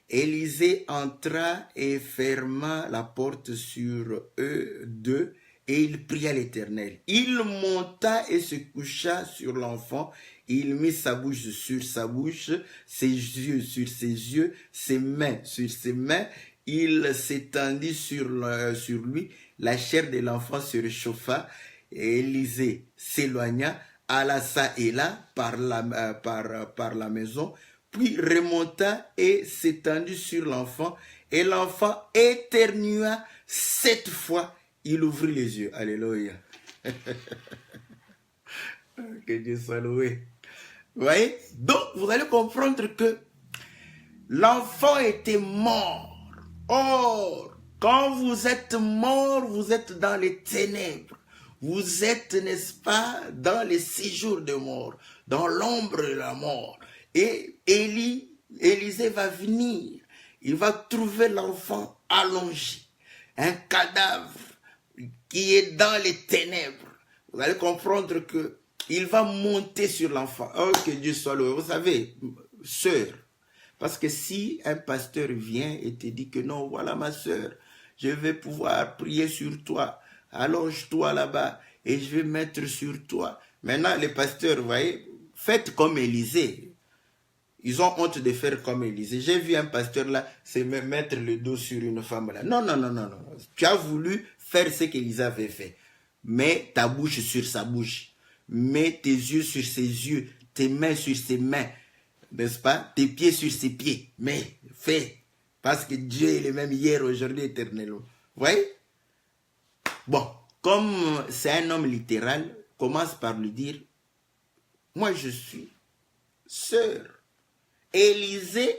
Élisée entra et ferma la porte sur eux deux, et il pria l'Éternel. Il monta et se coucha sur l'enfant. Il mit sa bouche sur sa bouche, ses yeux sur ses yeux, ses mains sur ses mains. Il s'étendit sur lui. La chair de l'enfant se réchauffa. Et Élisée s'éloigna, alla ça et là par la maison, puis remonta et s'étendit sur l'enfant. Et l'enfant éternua 7 fois. Il ouvrit les yeux. Alléluia. Que Dieu soit loué. Vous voyez? Donc, vous allez comprendre que l'enfant était mort. Or, quand vous êtes mort, vous êtes dans les ténèbres. Vous êtes, n'est-ce pas, dans les séjours de mort, dans l'ombre de la mort. Et Élisée va venir. Il va trouver l'enfant allongé. Un cadavre qui est dans les ténèbres. Vous allez comprendre que il va monter sur l'enfant. Oh, que Dieu soit loué. Vous savez, sœur, parce que si un pasteur vient et te dit que non, voilà ma sœur, je vais pouvoir prier sur toi, allonge-toi là-bas et je vais mettre sur toi. Maintenant, les pasteurs, vous voyez, faites comme Élisée. Ils ont honte de faire comme Élisée. J'ai vu un pasteur là, c'est me mettre le dos sur une femme là. Non, non, non, non, non. Tu as voulu faire ce qu'Élisée avait fait. Mets ta bouche sur sa bouche. Mets tes yeux sur ses yeux. Tes mains sur ses mains. N'est-ce pas? Tes pieds sur ses pieds. Mais fais. Parce que Dieu est le même hier, aujourd'hui, éternellement. Vous voyez? Bon, comme c'est un homme littéral, commence par lui dire, moi je suis sœur. Élisée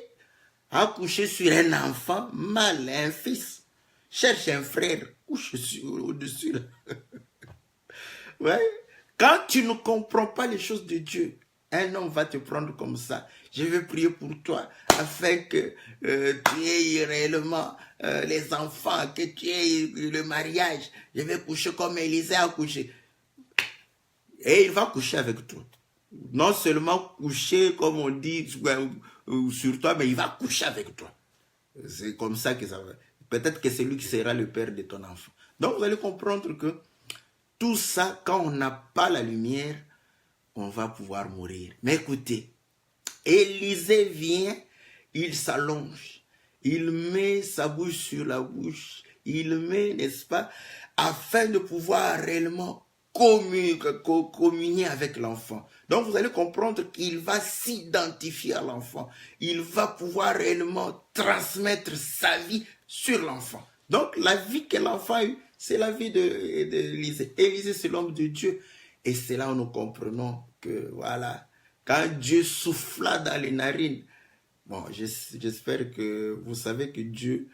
a couché sur un enfant mâle, un fils. Cherche un frère, couche au-dessus. Ouais. Quand tu ne comprends pas les choses de Dieu, un homme va te prendre comme ça. Je vais prier pour toi afin que tu aies réellement les enfants, que tu aies le mariage. Je vais coucher comme Élisée a couché. Et il va coucher avec toi. Non seulement coucher, comme on dit, sur toi, mais il va coucher avec toi. C'est comme ça que ça va. Peut-être que c'est lui qui sera le père de ton enfant. Donc vous allez comprendre que tout ça, quand on n'a pas la lumière, on va pouvoir mourir. Mais écoutez, Élisée vient, il s'allonge, il met sa bouche sur la bouche, il met, n'est-ce pas, afin de pouvoir réellement communier avec l'enfant. Donc vous allez comprendre qu'il va s'identifier à l'enfant. Il va pouvoir réellement transmettre sa vie sur l'enfant. Donc la vie que l'enfant a eue, c'est la vie d'Élisée. Élisée, c'est l'homme de Dieu. Et c'est là où nous comprenons que, voilà, quand Dieu souffla dans les narines, bon, j'espère que vous savez que Dieu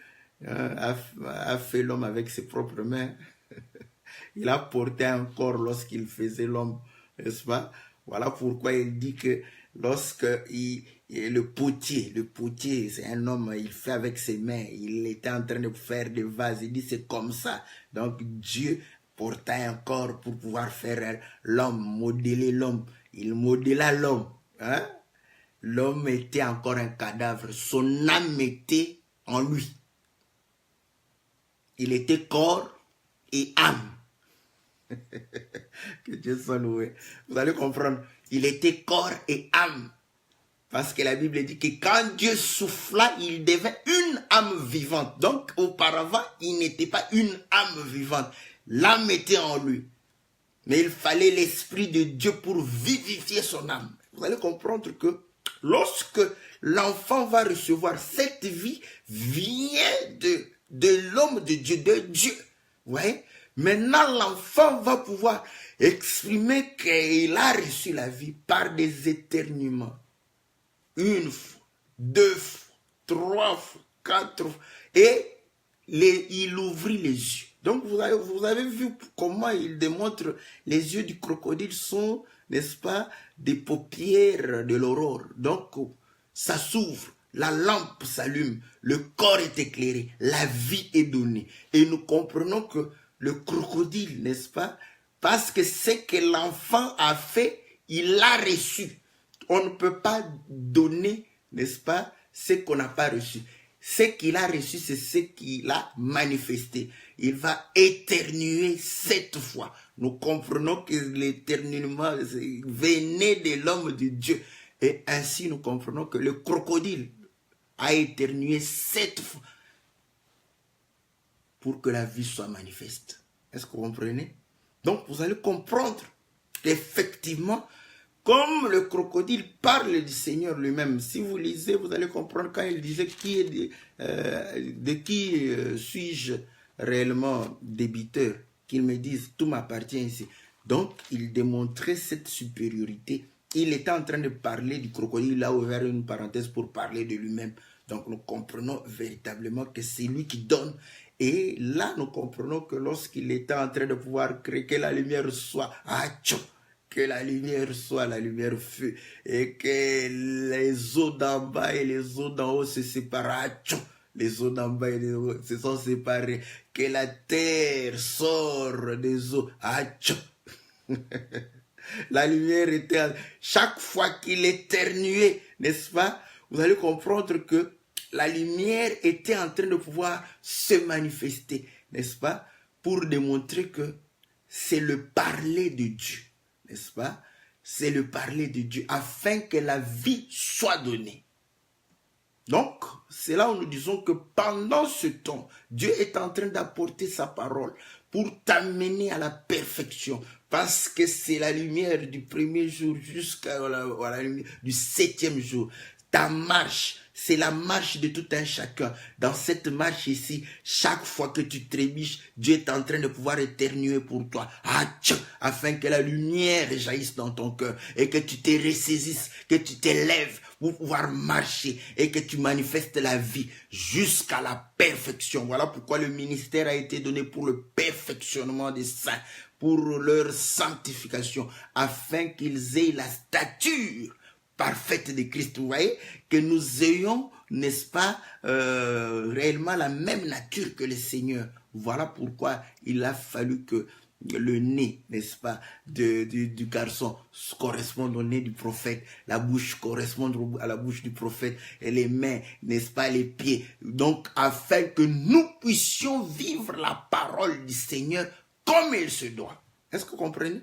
a fait l'homme avec ses propres mains. Il a porté un corps lorsqu'il faisait l'homme, n'est-ce pas? Voilà pourquoi il dit que lorsque le potier, c'est un homme, il fait avec ses mains, il était en train de faire des vases, il dit c'est comme ça. Donc Dieu porta un corps pour pouvoir faire l'homme, modeler l'homme. Il modéla l'homme. Hein? L'homme était encore un cadavre, son âme était en lui. Il était corps et âme. Que Dieu soit loué. Vous allez comprendre. Il était corps et âme. Parce que la Bible dit que quand Dieu souffla, il devint une âme vivante. Donc, auparavant, il n'était pas une âme vivante. L'âme était en lui. Mais il fallait l'Esprit de Dieu pour vivifier son âme. Vous allez comprendre que lorsque l'enfant va recevoir cette vie, vient de l'homme de Dieu, de Dieu. Vous voyez? Maintenant, l'enfant va pouvoir exprimer qu'il a reçu la vie par des éternuements. Une fois, deux fois, trois fois, quatre fois. Et il ouvrit les yeux. Donc, vous avez vu comment il démontre les yeux du crocodile sont, n'est-ce pas, des paupières de l'aurore. Donc, ça s'ouvre, la lampe s'allume, le corps est éclairé, la vie est donnée. Et nous comprenons que le crocodile, n'est-ce pas, parce que ce que l'enfant a fait, il l'a reçu. On ne peut pas donner, n'est-ce pas, ce qu'on n'a pas reçu. Ce qu'il a reçu, c'est ce qu'il a manifesté. Il va éternuer 7 fois. Nous comprenons que l'éternuement venait de l'homme de Dieu. Et ainsi, nous comprenons que le crocodile a éternué 7 fois pour que la vie soit manifeste. Est-ce que vous comprenez? Donc, vous allez comprendre qu'effectivement, comme le crocodile parle du Seigneur lui-même, si vous lisez, vous allez comprendre quand il disait de qui suis-je réellement débiteur, qu'il me dise tout m'appartient ici. Donc, il démontrait cette supériorité. Il était en train de parler du crocodile, il a ouvert une parenthèse pour parler de lui-même. Donc, nous comprenons véritablement que c'est lui qui donne. Et là, nous comprenons que lorsqu'il était en train de pouvoir créer que la lumière soit que la lumière soit la lumière feu et que les eaux d'en bas et les eaux d'en haut se séparent. Les eaux d'en bas et les eaux se sont séparées. Que la terre sort des eaux. La lumière était... Chaque fois qu'il éternuait, n'est-ce pas? Vous allez comprendre que la lumière était en train de pouvoir se manifester, n'est-ce pas? Pour démontrer que c'est le parler de Dieu. N'est-ce pas? C'est le parler de Dieu afin que la vie soit donnée. Donc, c'est là où nous disons que pendant ce temps, Dieu est en train d'apporter sa parole pour t'amener à la perfection. Parce que c'est la lumière du premier jour jusqu'à la lumière du 7e jour. Ta marche, c'est la marche de tout un chacun. Dans cette marche ici, chaque fois que tu trébuches, Dieu est en train de pouvoir éternuer pour toi. Afin que la lumière jaillisse dans ton cœur et que tu te ressaisisses, que tu t'élèves pour pouvoir marcher et que tu manifestes la vie jusqu'à la perfection. Voilà pourquoi le ministère a été donné pour le perfectionnement des saints, pour leur sanctification, afin qu'ils aient la stature parfaite de Christ. Vous voyez, que nous ayons, n'est-ce pas, réellement la même nature que le Seigneur. Voilà pourquoi il a fallu que le nez, n'est-ce pas, du garçon corresponde au nez du prophète, la bouche corresponde à la bouche du prophète, et les mains, n'est-ce pas, les pieds. Donc, afin que nous puissions vivre la parole du Seigneur comme il se doit. Est-ce que vous comprenez?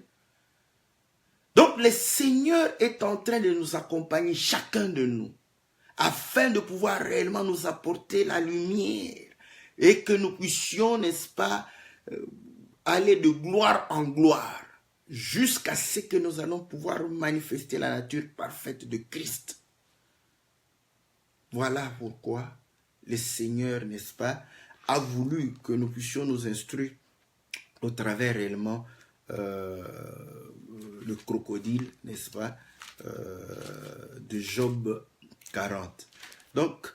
Donc, le Seigneur est en train de nous accompagner, chacun de nous, afin de pouvoir réellement nous apporter la lumière et que nous puissions, n'est-ce pas, aller de gloire en gloire jusqu'à ce que nous allons pouvoir manifester la nature parfaite de Christ. Voilà pourquoi le Seigneur, n'est-ce pas, a voulu que nous puissions nous instruire au travers réellement le crocodile, n'est-ce pas, de Job 40. Donc,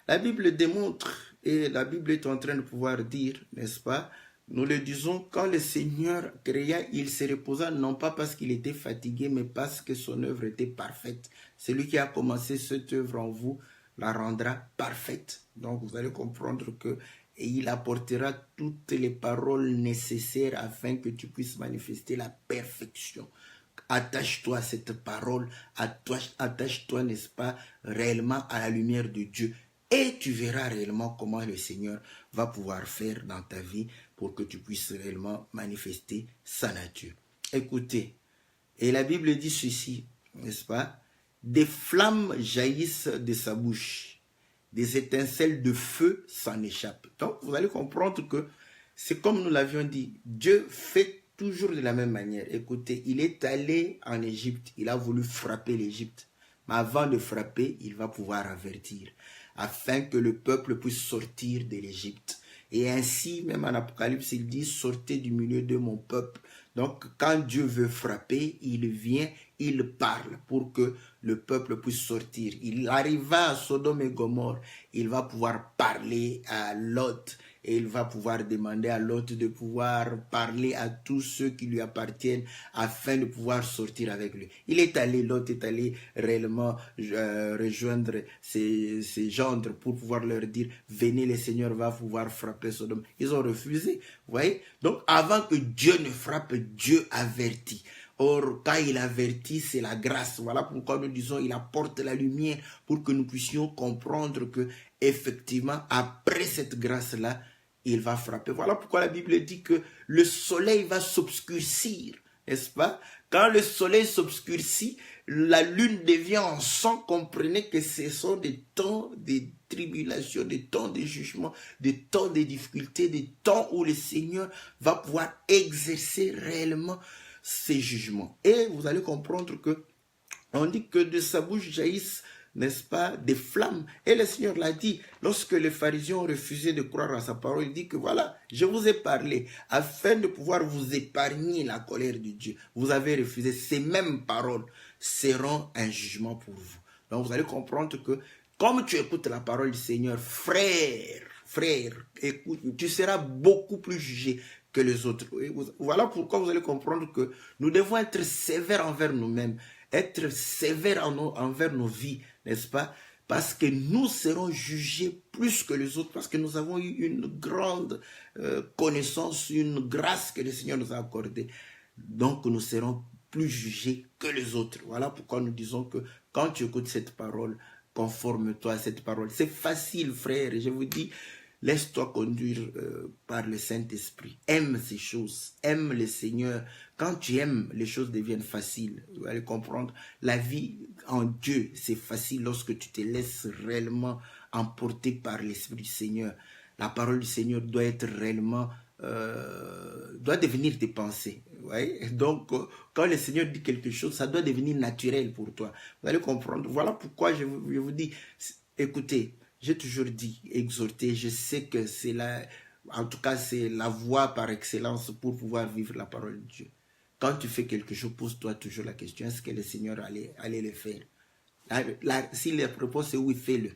la Bible démontre, et la Bible est en train de pouvoir dire, n'est-ce pas, nous le disons, quand le Seigneur créa, il se reposa non pas parce qu'il était fatigué, mais parce que son œuvre était parfaite. Celui qui a commencé cette œuvre en vous la rendra parfaite. Donc, vous allez comprendre que et il apportera toutes les paroles nécessaires afin que tu puisses manifester la perfection. Attache-toi à cette parole, attache-toi, n'est-ce pas, réellement à la lumière de Dieu. Et tu verras réellement comment le Seigneur va pouvoir faire dans ta vie pour que tu puisses réellement manifester sa nature. Écoutez, et la Bible dit ceci, n'est-ce pas? Des flammes jaillissent de sa bouche. Des étincelles de feu s'en échappent. Donc, vous allez comprendre que c'est comme nous l'avions dit. Dieu fait toujours de la même manière. Écoutez, il est allé en Égypte. Il a voulu frapper l'Égypte. Mais avant de frapper, il va pouvoir avertir. Afin que le peuple puisse sortir de l'Égypte. Et ainsi, même en Apocalypse, il dit, sortez du milieu de mon peuple. Donc, quand Dieu veut frapper, il vient, il parle pour que le peuple puisse sortir. Il arriva à Sodome et Gomorrhe, il va pouvoir parler à Lot et il va pouvoir demander à Lot de pouvoir parler à tous ceux qui lui appartiennent afin de pouvoir sortir avec lui. Lot est allé réellement rejoindre ses gendres pour pouvoir leur dire, venez, le Seigneur va pouvoir frapper Sodome. Ils ont refusé, vous voyez. Donc, avant que Dieu ne frappe, Dieu avertit. Or, quand il avertit, c'est la grâce. Voilà pourquoi nous disons, il apporte la lumière pour que nous puissions comprendre que, effectivement, après cette grâce-là, il va frapper. Voilà pourquoi la Bible dit que le soleil va s'obscurcir, n'est-ce pas? Quand le soleil s'obscurcit, la lune devient en sang. Comprenez que ce sont des temps de tribulation, des temps de jugement, des temps de difficultés, des temps où le Seigneur va pouvoir exercer réellement ses jugements. Et vous allez comprendre que on dit que de sa bouche jaillissent, n'est-ce pas, des flammes. Et le Seigneur l'a dit, lorsque les pharisiens ont refusé de croire à sa parole, il dit que voilà, je vous ai parlé, afin de pouvoir vous épargner la colère de Dieu. Vous avez refusé, ces mêmes paroles seront un jugement pour vous. Donc vous allez comprendre que, comme tu écoutes la parole du Seigneur, frère, écoute, tu seras beaucoup plus jugé que les autres. Voilà pourquoi vous allez comprendre que nous devons être sévères envers nous-mêmes, être sévères envers nos vies, n'est-ce pas? Parce que nous serons jugés plus que les autres, parce que nous avons eu une grande connaissance, une grâce que le Seigneur nous a accordée. Donc nous serons plus jugés que les autres. Voilà pourquoi nous disons que quand tu écoutes cette parole, conforme-toi à cette parole. C'est facile, frère, et je vous dis, laisse-toi conduire par le Saint-Esprit. Aime ces choses. Aime le Seigneur. Quand tu aimes, les choses deviennent faciles. Vous allez comprendre. La vie en Dieu, c'est facile lorsque tu te laisses réellement emporter par l'Esprit du Seigneur. La parole du Seigneur doit être réellement... doit devenir tes pensées. Ouais? Donc, quand le Seigneur dit quelque chose, ça doit devenir naturel pour toi. Vous allez comprendre. Voilà pourquoi je vous dis, écoutez, j'ai toujours dit, exhorter, je sais que c'est en tout cas, c'est la voie par excellence pour pouvoir vivre la parole de Dieu. Quand tu fais quelque chose, pose-toi toujours la question, est-ce que le Seigneur allait le faire? Si la réponse est oui, fais-le.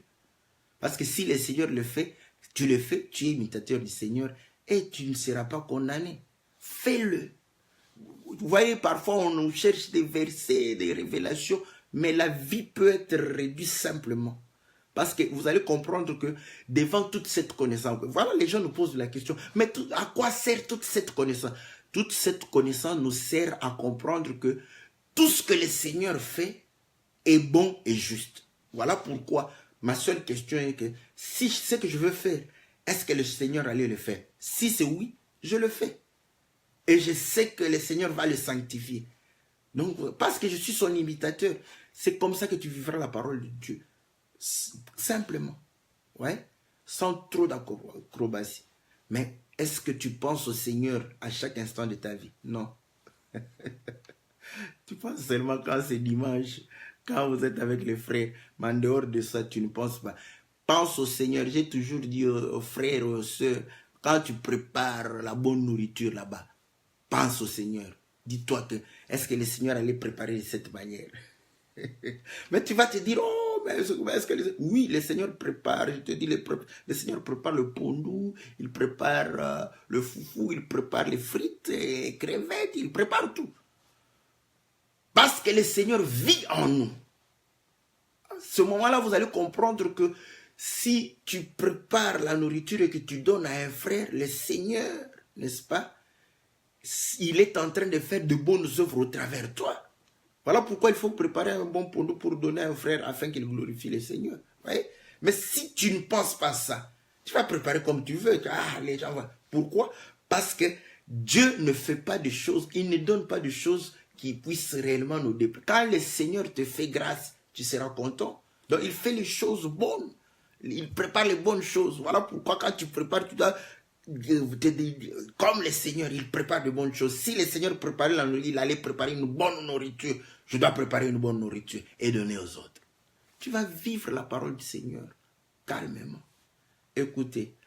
Parce que si le Seigneur le fait, tu es imitateur du Seigneur et tu ne seras pas condamné. Fais-le. Vous voyez, parfois on cherche des versets, des révélations, mais la vie peut être réduite simplement. Parce que vous allez comprendre que devant toute cette connaissance, voilà, les gens nous posent la question, mais à quoi sert toute cette connaissance? Toute cette connaissance nous sert à comprendre que tout ce que le Seigneur fait est bon et juste. Voilà pourquoi ma seule question est que si ce que je veux faire, est-ce que le Seigneur allait le faire? Si c'est oui, je le fais. Et je sais que le Seigneur va le sanctifier. Donc, parce que je suis son imitateur, c'est comme ça que tu vivras la parole de Dieu. Simplement, ouais, sans trop d'acrobatie. Mais est-ce que tu penses au Seigneur à chaque instant de ta vie? Non. Tu penses seulement quand c'est dimanche, quand vous êtes avec les frères. Mais en dehors de ça, tu ne penses pas. Pense au Seigneur. J'ai toujours dit aux frères, aux sœurs, quand tu prépares la bonne nourriture là-bas, pense au Seigneur. Dis-toi que, est-ce que le Seigneur allait préparer de cette manière? Mais tu vas te dire, oh, mais est-ce que oui, le Seigneur prépare, je te dis, le Seigneur prépare le pondou, il prépare le foufou, il prépare les frites, les crevettes, il prépare tout. Parce que le Seigneur vit en nous. À ce moment-là, vous allez comprendre que si tu prépares la nourriture et que tu donnes à un frère, le Seigneur, n'est-ce pas, il est en train de faire de bonnes œuvres au travers de toi. Voilà pourquoi il faut préparer un bon pondou pour donner à un frère afin qu'il glorifie le Seigneur. Ouais? Mais si tu ne penses pas ça, tu vas préparer comme tu veux. Les gens vont. Pourquoi? Parce que Dieu ne fait pas de choses, il ne donne pas de choses qui puisse réellement nous déployer. Quand le Seigneur te fait grâce, tu seras content. Donc il fait les choses bonnes. Il prépare les bonnes choses. Voilà pourquoi quand tu prépares, tu dois... Comme le Seigneur, il prépare de bonnes choses. Si le Seigneur préparait la nourriture, il allait préparer une bonne nourriture. Je dois préparer une bonne nourriture et donner aux autres. Tu vas vivre la parole du Seigneur calmement. Écoutez.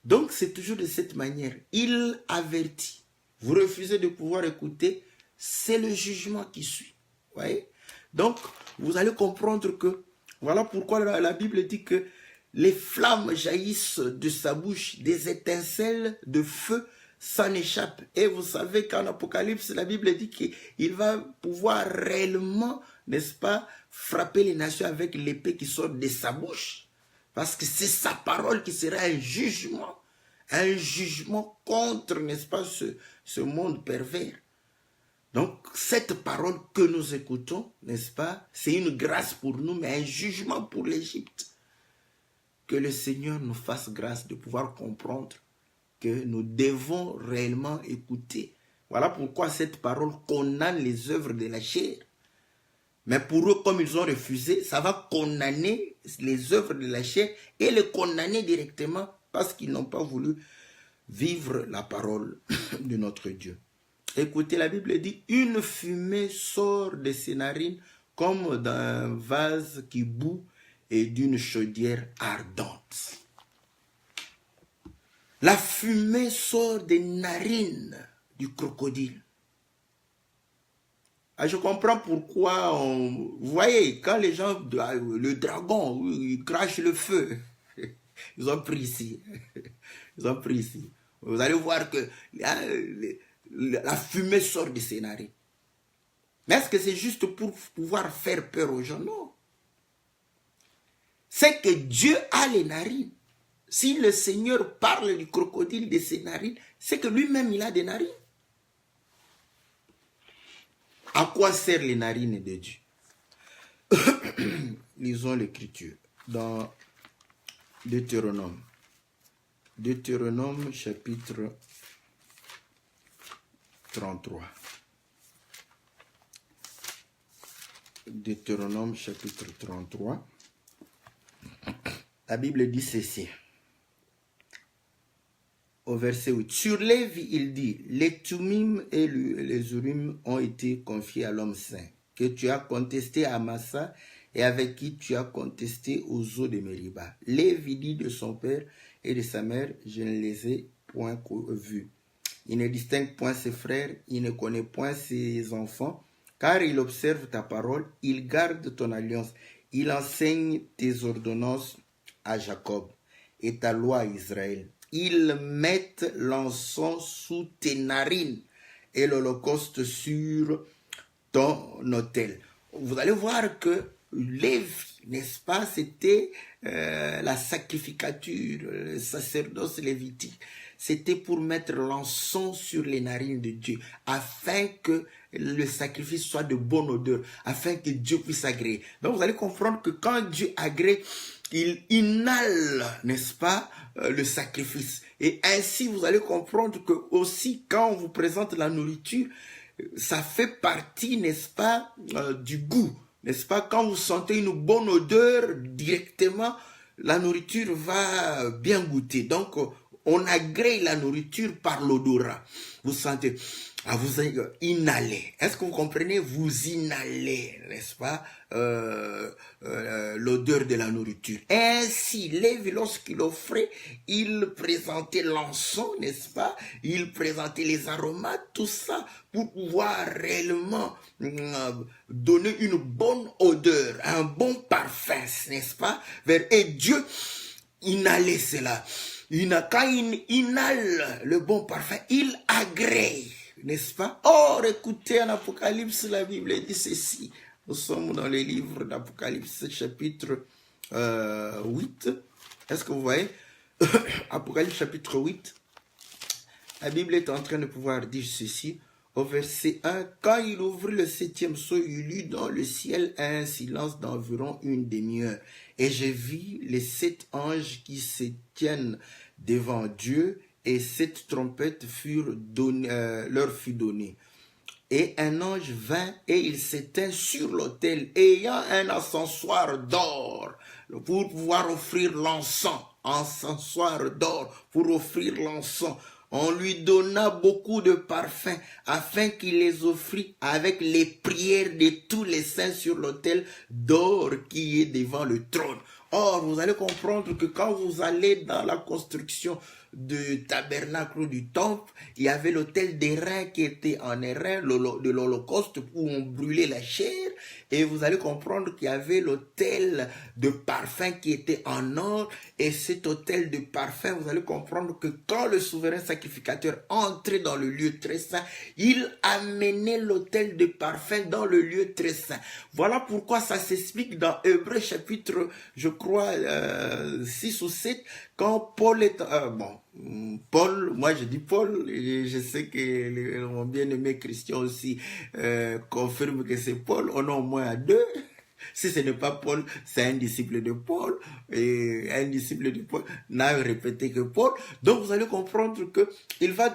Donc c'est toujours de cette manière. Il avertit. Vous refusez de pouvoir écouter, c'est le jugement qui suit. Vous voyez? Donc vous allez comprendre que voilà pourquoi la Bible dit que les flammes jaillissent de sa bouche, des étincelles de feu s'en échappent. Et vous savez qu'en Apocalypse, la Bible dit qu'il va pouvoir réellement, n'est-ce pas, frapper les nations avec l'épée qui sort de sa bouche. Parce que c'est sa parole qui sera un jugement contre, n'est-ce pas, ce monde pervers. Donc, cette parole que nous écoutons, n'est-ce pas, c'est une grâce pour nous, mais un jugement pour l'Égypte. Que le Seigneur nous fasse grâce de pouvoir comprendre que nous devons réellement écouter. Voilà pourquoi cette parole condamne les œuvres de la chair. Mais pour eux, comme ils ont refusé, ça va condamner les œuvres de la chair et les condamner directement parce qu'ils n'ont pas voulu vivre la parole de notre Dieu. Écoutez, la Bible dit, une fumée sort de ses narines comme d'un vase qui bout et d'une chaudière ardente. La fumée sort des narines du crocodile. Ah, je comprends pourquoi vous voyez, quand les gens, le dragon, il crache le feu. Ils ont pris ici. Ils ont pris ici. Vous allez voir que la fumée sort de ses narines. Mais est-ce que c'est juste pour pouvoir faire peur aux gens? Non. C'est que Dieu a les narines. Si le Seigneur parle du crocodile de ses narines, c'est que lui-même il a des narines. À quoi servent les narines de Dieu? Lisons l'Écriture dans Deutéronome. Deutéronome chapitre 33. Deutéronome chapitre 33. La Bible dit ceci. Au verset 8. Sur Lévi, il dit, les Tumim et les Urim ont été confiés à l'homme saint, que tu as contesté à Massa et avec qui tu as contesté aux eaux de Mériba. Lévi dit de son père et de sa mère, je ne les ai point vus. Il ne distingue point ses frères, il ne connaît point ses enfants, car il observe ta parole, il garde ton alliance, il enseigne tes ordonnances à Jacob et ta loi à Israël. Ils mettent l'encens sous tes narines et l'holocauste sur ton autel. Vous allez voir que Lévi, n'est-ce pas, c'était la sacrificature, le sacerdoce lévitique. C'était pour mettre l'encens sur les narines de Dieu, afin que le sacrifice soit de bonne odeur, afin que Dieu puisse agréer. Donc vous allez comprendre que quand Dieu agrée, il inhale, n'est-ce pas, le sacrifice. Et ainsi, vous allez comprendre que aussi, quand on vous présente la nourriture, ça fait partie, n'est-ce pas, du goût. N'est-ce pas, quand vous sentez une bonne odeur, directement, la nourriture va bien goûter. Donc, on agrée la nourriture par l'odorat. Vous sentez, vous inhalez. Est-ce que vous comprenez? Vous inhalez, n'est-ce pas, l'odeur de la nourriture. Ainsi, Lévi, lorsqu'il offrait, il présentait l'encens, n'est-ce pas? Il présentait les aromates, tout ça, pour pouvoir réellement donner une bonne odeur, un bon parfum, n'est-ce pas? Et Dieu inhalait cela. Quand il inhale le bon parfum, il agrée, n'est-ce pas? Or, écoutez, en Apocalypse, la Bible dit ceci. Nous sommes dans les livres d'Apocalypse, chapitre 8. Est-ce que vous voyez? Apocalypse, chapitre 8. La Bible est en train de pouvoir dire ceci. Au verset 1, quand il ouvrit le 7e sceau, il eut dans le ciel un silence d'environ une demi-heure. Et je vis les 7 anges qui se tiennent devant Dieu, et 7 trompettes leur fut donnée. Et un ange vint et il s'éteint sur l'autel, ayant un encensoir d'or pour pouvoir offrir l'encens. Encensoir d'or pour offrir l'encens. On lui donna beaucoup de parfums afin qu'il les offrit avec les prières de tous les saints sur l'autel d'or qui est devant le trône. Or, vous allez comprendre que quand vous allez dans la construction du tabernacle ou du temple, il y avait l'autel d'airain qui était en airain, de l'holocauste où on brûlait la chair. Et vous allez comprendre qu'il y avait l'autel de parfum qui était en or. Et cet autel de parfum, vous allez comprendre que quand le souverain sacrificateur entrait dans le lieu très saint, il amenait l'autel de parfum dans le lieu très saint. Voilà pourquoi ça s'explique dans Hébreux chapitre, je crois, 6 ou 7, quand Paul est... Paul, moi je dis Paul, et je sais que mon bien-aimé Christian aussi confirme que c'est Paul, on a au moins à deux. Si ce n'est pas Paul, c'est un disciple de Paul, et un disciple de Paul n'a répété que Paul. Donc vous allez comprendre que il va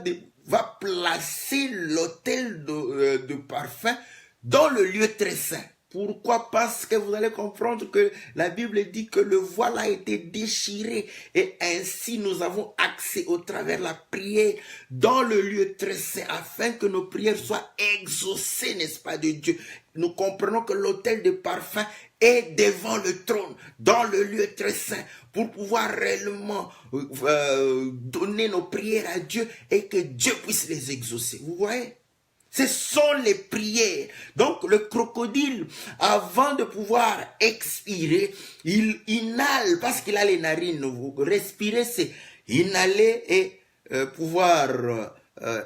placer l'autel de parfum dans le lieu très saint. Pourquoi? Parce que vous allez comprendre que la Bible dit que le voile a été déchiré et ainsi nous avons accès au travers de la prière dans le lieu très saint afin que nos prières soient exaucées, n'est-ce pas, de Dieu. Nous comprenons que l'autel de parfum est devant le trône, dans le lieu très saint, pour pouvoir réellement donner nos prières à Dieu et que Dieu puisse les exaucer. Vous voyez? Ce sont les prières. Donc le crocodile, avant de pouvoir expirer, il inhale parce qu'il a les narines. Vous respirez, c'est inhaler et pouvoir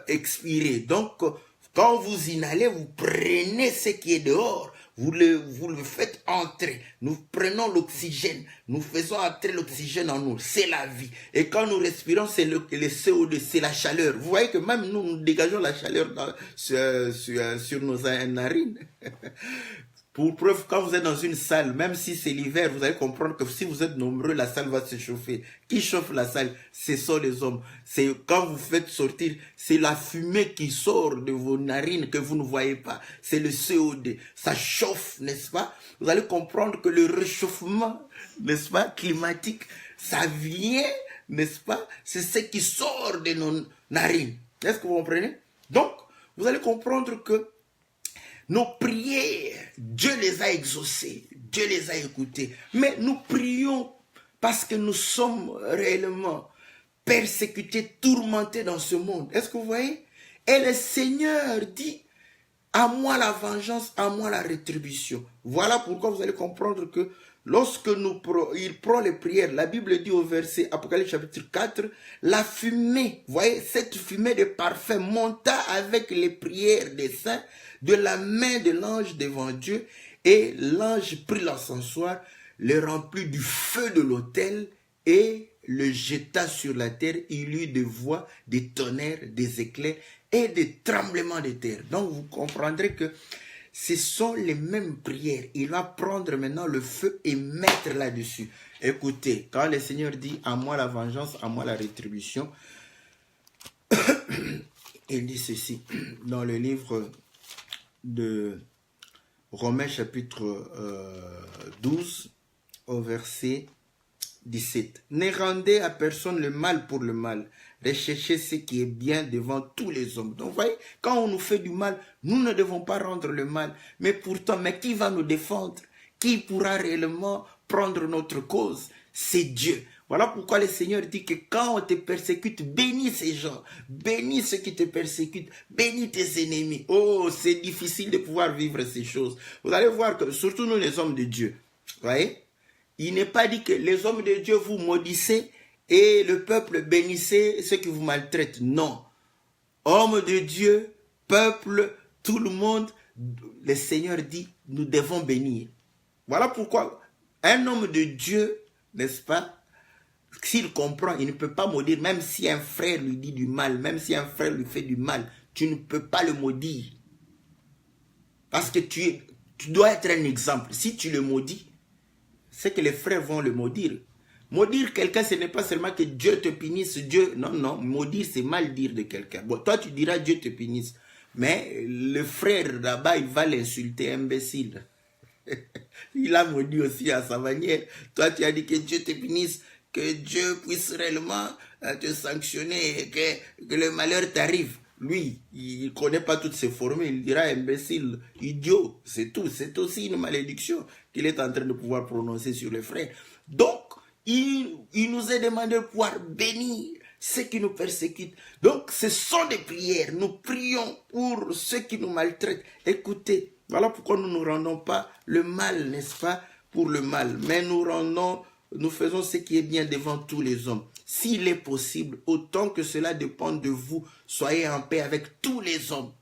expirer. Donc quand vous inhalez, vous prenez ce qui est dehors. Vous le faites entrer. Nous prenons l'oxygène. Nous faisons entrer l'oxygène en nous. C'est la vie. Et quand nous respirons, c'est le CO2, c'est la chaleur. Vous voyez que même nous dégageons la chaleur sur nos narines. Pour preuve, quand vous êtes dans une salle, même si c'est l'hiver, vous allez comprendre que si vous êtes nombreux, la salle va se chauffer. Qui chauffe la salle? Ce sont les hommes. C'est quand vous faites sortir, c'est la fumée qui sort de vos narines que vous ne voyez pas. C'est le CO2. Ça chauffe, n'est-ce pas? Vous allez comprendre que le réchauffement, n'est-ce pas, climatique, ça vient, n'est-ce pas? C'est ce qui sort de nos narines. Est-ce que vous comprenez? Donc, vous allez comprendre que nos prières, Dieu les a exaucées, Dieu les a écoutées. Mais nous prions parce que nous sommes réellement persécutés, tourmentés dans ce monde. Est-ce que vous voyez? Et le Seigneur dit, à moi la vengeance, à moi la rétribution. Voilà pourquoi vous allez comprendre que lorsque il prend les prières, la Bible dit au verset Apocalypse chapitre 4, la fumée, vous voyez, cette fumée de parfum monta avec les prières des saints de la main de l'ange devant Dieu, et l'ange prit l'encensoir, le remplit du feu de l'autel et le jeta sur la terre. Il eut des voix, des tonnerres, des éclairs et des tremblements de terre. Donc vous comprendrez que ce sont les mêmes prières. Il va prendre maintenant le feu et mettre là-dessus. Écoutez, quand le Seigneur dit « à moi la vengeance, à moi la rétribution », il dit ceci dans le livre de Romains chapitre 12 au verset 17. Ne rendez à personne le mal pour le mal. Recherchez ce qui est bien devant tous les hommes. Donc, vous voyez, quand on nous fait du mal, nous ne devons pas rendre le mal. Mais pourtant, qui va nous défendre? Qui pourra réellement prendre notre cause? C'est Dieu. Voilà pourquoi le Seigneur dit que quand on te persécute, bénis ces gens, bénis ceux qui te persécutent, bénis tes ennemis. Oh, c'est difficile de pouvoir vivre ces choses. Vous allez voir que, surtout nous les hommes de Dieu, vous voyez, il n'est pas dit que les hommes de Dieu vous maudissez et le peuple bénissez ceux qui vous maltraitent. Non. Hommes de Dieu, peuple, tout le monde, le Seigneur dit, nous devons bénir. Voilà pourquoi un homme de Dieu, n'est-ce pas, s'il comprend, il ne peut pas maudire, même si un frère lui dit du mal, même si un frère lui fait du mal, tu ne peux pas le maudire. Parce que tu dois être un exemple. Si tu le maudis, c'est que les frères vont le maudire. Maudire quelqu'un, ce n'est pas seulement que Dieu te punisse, Dieu... Non, maudire, c'est mal dire de quelqu'un. Bon, toi, tu diras Dieu te punisse. Mais le frère là-bas, il va l'insulter, imbécile. Il a maudit aussi à sa manière. Toi, tu as dit que Dieu te punisse, que Dieu puisse réellement te sanctionner et que le malheur t'arrive. Lui, il ne connaît pas toutes ces formules. Il dira imbécile, idiot, c'est tout. C'est aussi une malédiction qu'il est en train de pouvoir prononcer sur les frères. Donc, il nous est demandé de pouvoir bénir ceux qui nous persécutent. Donc, ce sont des prières. Nous prions pour ceux qui nous maltraitent. Écoutez, voilà pourquoi nous ne rendons pas le mal, n'est-ce pas, pour le mal. Mais nous faisons ce qui est bien devant tous les hommes. S'il est possible, autant que cela dépend de vous, soyez en paix avec tous les hommes.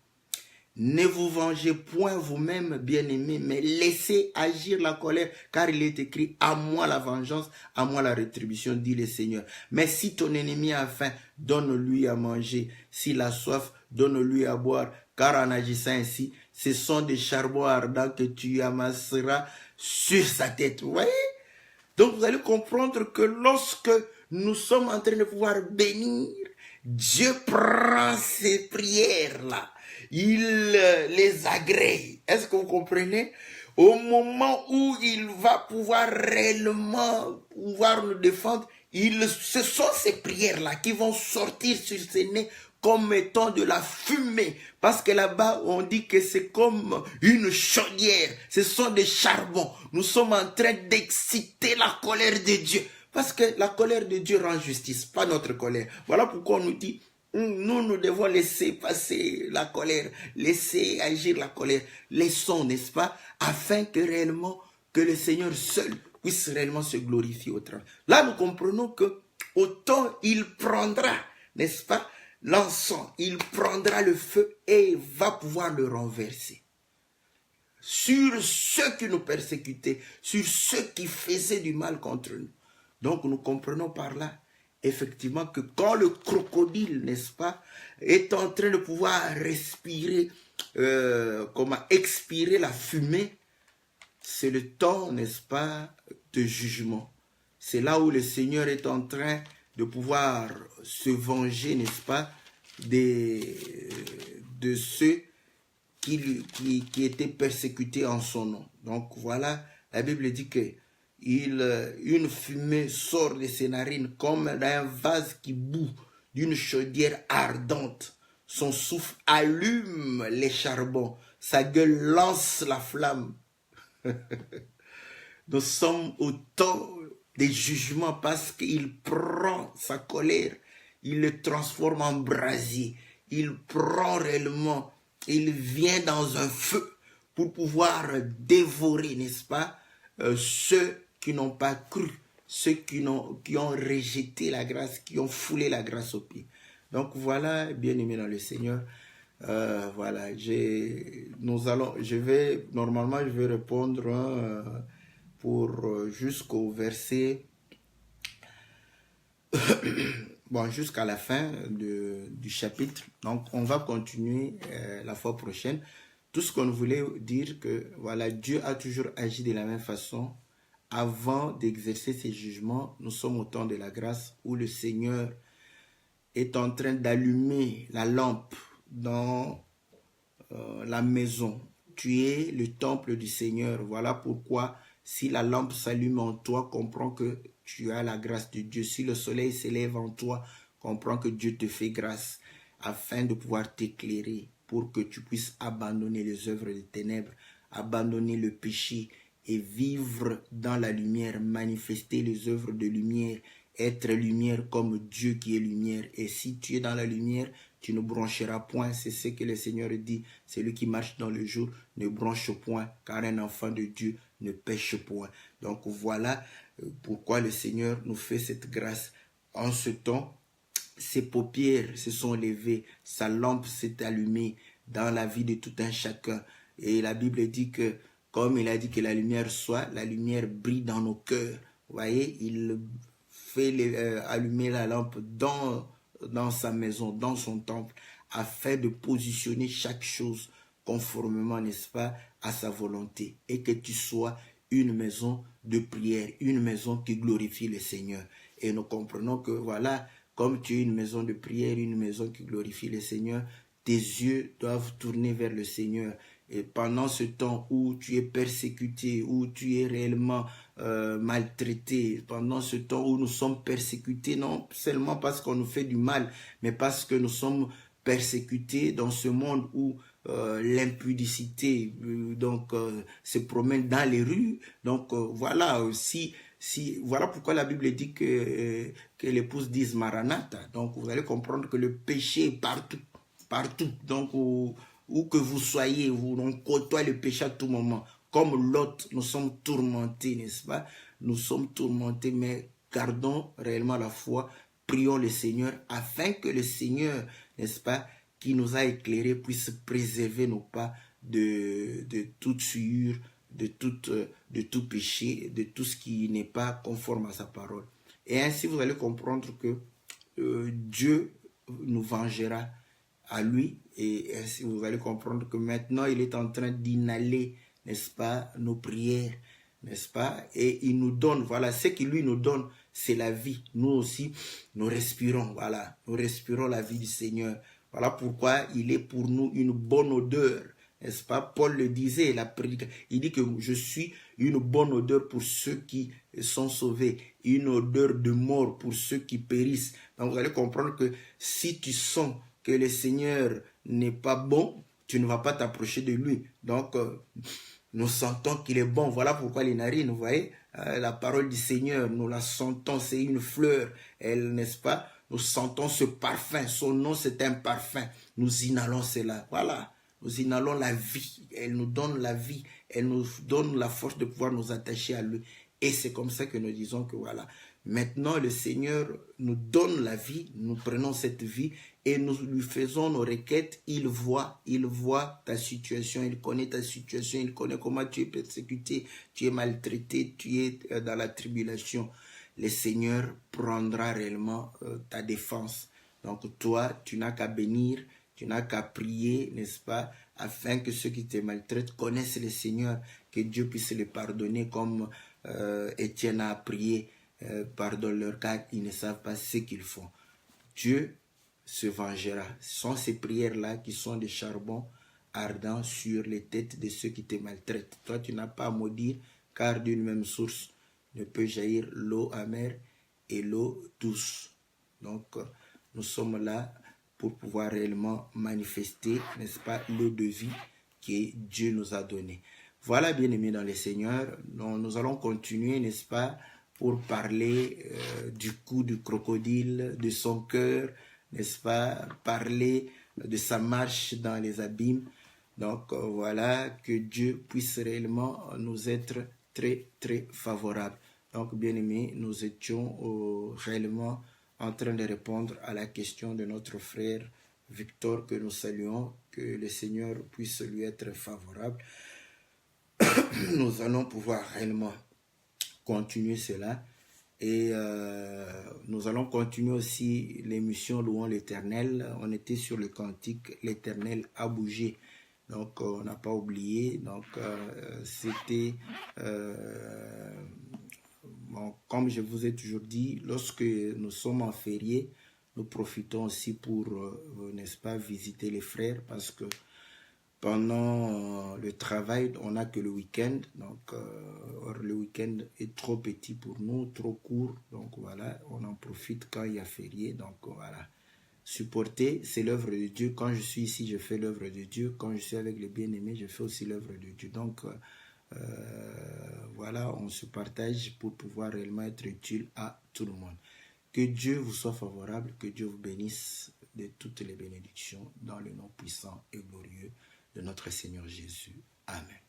Ne vous vengez point vous-même, bien-aimés, mais laissez agir la colère, car il est écrit, à moi la vengeance, à moi la rétribution, dit le Seigneur. Mais si ton ennemi a faim, donne-lui à manger. S'il a soif, donne-lui à boire, car en agissant ainsi, ce sont des charbons ardents que tu amasseras sur sa tête. Vous voyez? Donc vous allez comprendre que lorsque nous sommes en train de pouvoir bénir, Dieu prend ces prières-là, il les agrée. Est-ce que vous comprenez? Au moment où il va pouvoir réellement pouvoir nous défendre, ce sont ces prières-là qui vont sortir sur ses nez comme étant de la fumée. Parce que là-bas, on dit que c'est comme une chaudière. Ce sont des charbons. Nous sommes en train d'exciter la colère de Dieu. Parce que la colère de Dieu rend justice, pas notre colère. Voilà pourquoi on nous dit, nous devons laisser passer la colère, laisser agir la colère. Laissons, n'est-ce pas, afin que réellement, que le Seigneur seul puisse réellement se glorifier au travail. Là, nous comprenons que autant il prendra, n'est-ce pas, l'encens, il prendra le feu et va pouvoir le renverser. Sur ceux qui nous persécutaient, sur ceux qui faisaient du mal contre nous. Donc nous comprenons par là, effectivement, que quand le crocodile, n'est-ce pas, est en train de pouvoir respirer, expirer la fumée, c'est le temps, n'est-ce pas, de jugement. C'est là où le Seigneur est en train de pouvoir se venger, n'est-ce pas, de ceux qui étaient persécutés en son nom. Donc voilà, la Bible dit que une fumée sort de ses narines comme d'un vase qui bout, d'une chaudière ardente. Son souffle allume les charbons, sa gueule lance la flamme. Nous sommes au temps des jugements parce qu'il prend sa colère, il le transforme en brasier, il prend réellement, il vient dans un feu pour pouvoir dévorer, n'est-ce pas, ceux qui n'ont pas cru, ceux qui ont rejeté la grâce, qui ont foulé la grâce aux pieds. Donc voilà, bien-aimés dans le Seigneur, voilà, je vais répondre pour jusqu'au verset, bon, jusqu'à la fin du chapitre. Donc on va continuer la fois prochaine. Tout ce qu'on voulait dire que voilà, Dieu a toujours agi de la même façon. Avant d'exercer ses jugements, nous sommes au temps de la grâce où le Seigneur est en train d'allumer la lampe dans la maison. Tu es le temple du Seigneur. Voilà pourquoi si la lampe s'allume en toi, comprends que tu as la grâce de Dieu. Si le soleil s'élève en toi, comprends que Dieu te fait grâce afin de pouvoir t'éclairer pour que tu puisses abandonner les œuvres des ténèbres, abandonner le péché et vivre dans la lumière, manifester les œuvres de lumière, être lumière comme Dieu qui est lumière. Et si tu es dans la lumière, tu ne broncheras point. C'est ce que le Seigneur dit. Celui qui marche dans le jour ne bronche point, car un enfant de Dieu ne pêche point. Donc voilà pourquoi le Seigneur nous fait cette grâce. En ce temps, ses paupières se sont levées, sa lampe s'est allumée dans la vie de tout un chacun. Et la Bible dit que, comme il a dit que la lumière soit, la lumière brille dans nos cœurs. Vous voyez, il fait allumer la lampe dans sa maison, dans son temple, afin de positionner chaque chose conformément, n'est-ce pas, à sa volonté. Et que tu sois une maison de prière, une maison qui glorifie le Seigneur. Et nous comprenons que, voilà, comme tu es une maison de prière, une maison qui glorifie le Seigneur, tes yeux doivent tourner vers le Seigneur. Et pendant ce temps où tu es persécuté, où tu es réellement maltraité, pendant ce temps où nous sommes persécutés, non seulement parce qu'on nous fait du mal, mais parce que nous sommes persécutés dans ce monde où l'impudicité se promène dans les rues. Donc voilà, voilà pourquoi la Bible dit que l'épouse dise Maranatha. Donc vous allez comprendre que le péché est partout, partout. Donc où que vous soyez, on côtoie le péché à tout moment. Comme Lot, nous sommes tourmentés, n'est-ce pas? Nous sommes tourmentés, mais gardons réellement la foi. Prions le Seigneur afin que le Seigneur, n'est-ce pas, qui nous a éclairés, puisse préserver nos pas de toute souillure, de tout péché, de tout ce qui n'est pas conforme à sa parole. Et ainsi, vous allez comprendre que Dieu nous vengera à lui, et ainsi vous allez comprendre que maintenant il est en train d'inhaler, n'est-ce pas, nos prières, n'est-ce pas, et il nous donne, voilà, ce qu'il lui nous donne, c'est la vie. Nous aussi, nous respirons, voilà, nous respirons la vie du Seigneur. Voilà pourquoi il est pour nous une bonne odeur, n'est-ce pas? Paul le disait, il dit que je suis une bonne odeur pour ceux qui sont sauvés, une odeur de mort pour ceux qui périssent. Donc vous allez comprendre que si tu sens que le Seigneur n'est pas bon, tu ne vas pas t'approcher de lui. Donc, nous sentons qu'il est bon. Voilà pourquoi les narines, vous voyez, la parole du Seigneur, nous la sentons, c'est une fleur, elle, n'est-ce pas? Nous sentons ce parfum, son nom c'est un parfum. Nous inhalons cela, voilà. Nous inhalons la vie, elle nous donne la vie, elle nous donne la force de pouvoir nous attacher à lui. Et c'est comme ça que nous disons que voilà, maintenant le Seigneur nous donne la vie, nous prenons cette vie et nous lui faisons nos requêtes. Il voit ta situation, il connaît ta situation, il connaît comment tu es persécuté, tu es maltraité, tu es dans la tribulation. Le Seigneur prendra réellement ta défense. Donc toi, tu n'as qu'à bénir, tu n'as qu'à prier, n'est-ce pas, afin que ceux qui te maltraitent connaissent le Seigneur, que Dieu puisse les pardonner comme Étienne a prié, pardonne-leur car ils ne savent pas ce qu'ils font. Dieu se vengera. Ce sont ces prières-là qui sont des charbons ardents sur les têtes de ceux qui te maltraitent. Toi, tu n'as pas à maudire, car d'une même source ne peut jaillir l'eau amère et l'eau douce. Donc, nous sommes là pour pouvoir réellement manifester, n'est-ce pas, l'eau de vie que Dieu nous a donnée. Voilà, bien-aimés dans le Seigneur, nous allons continuer, n'est-ce pas, pour parler du cou du crocodile, de son cœur, n'est-ce pas, parler de sa marche dans les abîmes. Donc voilà, que Dieu puisse réellement nous être très, très favorable. Donc, bien-aimés, nous étions réellement en train de répondre à la question de notre frère Victor, que nous saluons, que le Seigneur puisse lui être favorable. Nous allons pouvoir réellement continuer cela. Et nous allons continuer aussi l'émission Louons l'Éternel. On était sur le cantique L'Éternel a bougé. Donc, on n'a pas oublié. Donc, c'était... bon, comme je vous ai toujours dit, lorsque nous sommes en férié, nous profitons aussi pour, n'est-ce pas, visiter les frères, parce que pendant le travail, on n'a que le week-end. Donc, le week-end est trop petit pour nous, trop court. Donc, voilà, on en profite quand il y a férié. Donc, voilà. Supporter, c'est l'œuvre de Dieu. Quand je suis ici, je fais l'œuvre de Dieu. Quand je suis avec les bien-aimés, je fais aussi l'œuvre de Dieu. Donc, voilà, on se partage pour pouvoir réellement être utile à tout le monde. Que Dieu vous soit favorable, que Dieu vous bénisse de toutes les bénédictions dans le nom puissant et glorieux de notre Seigneur Jésus. Amen.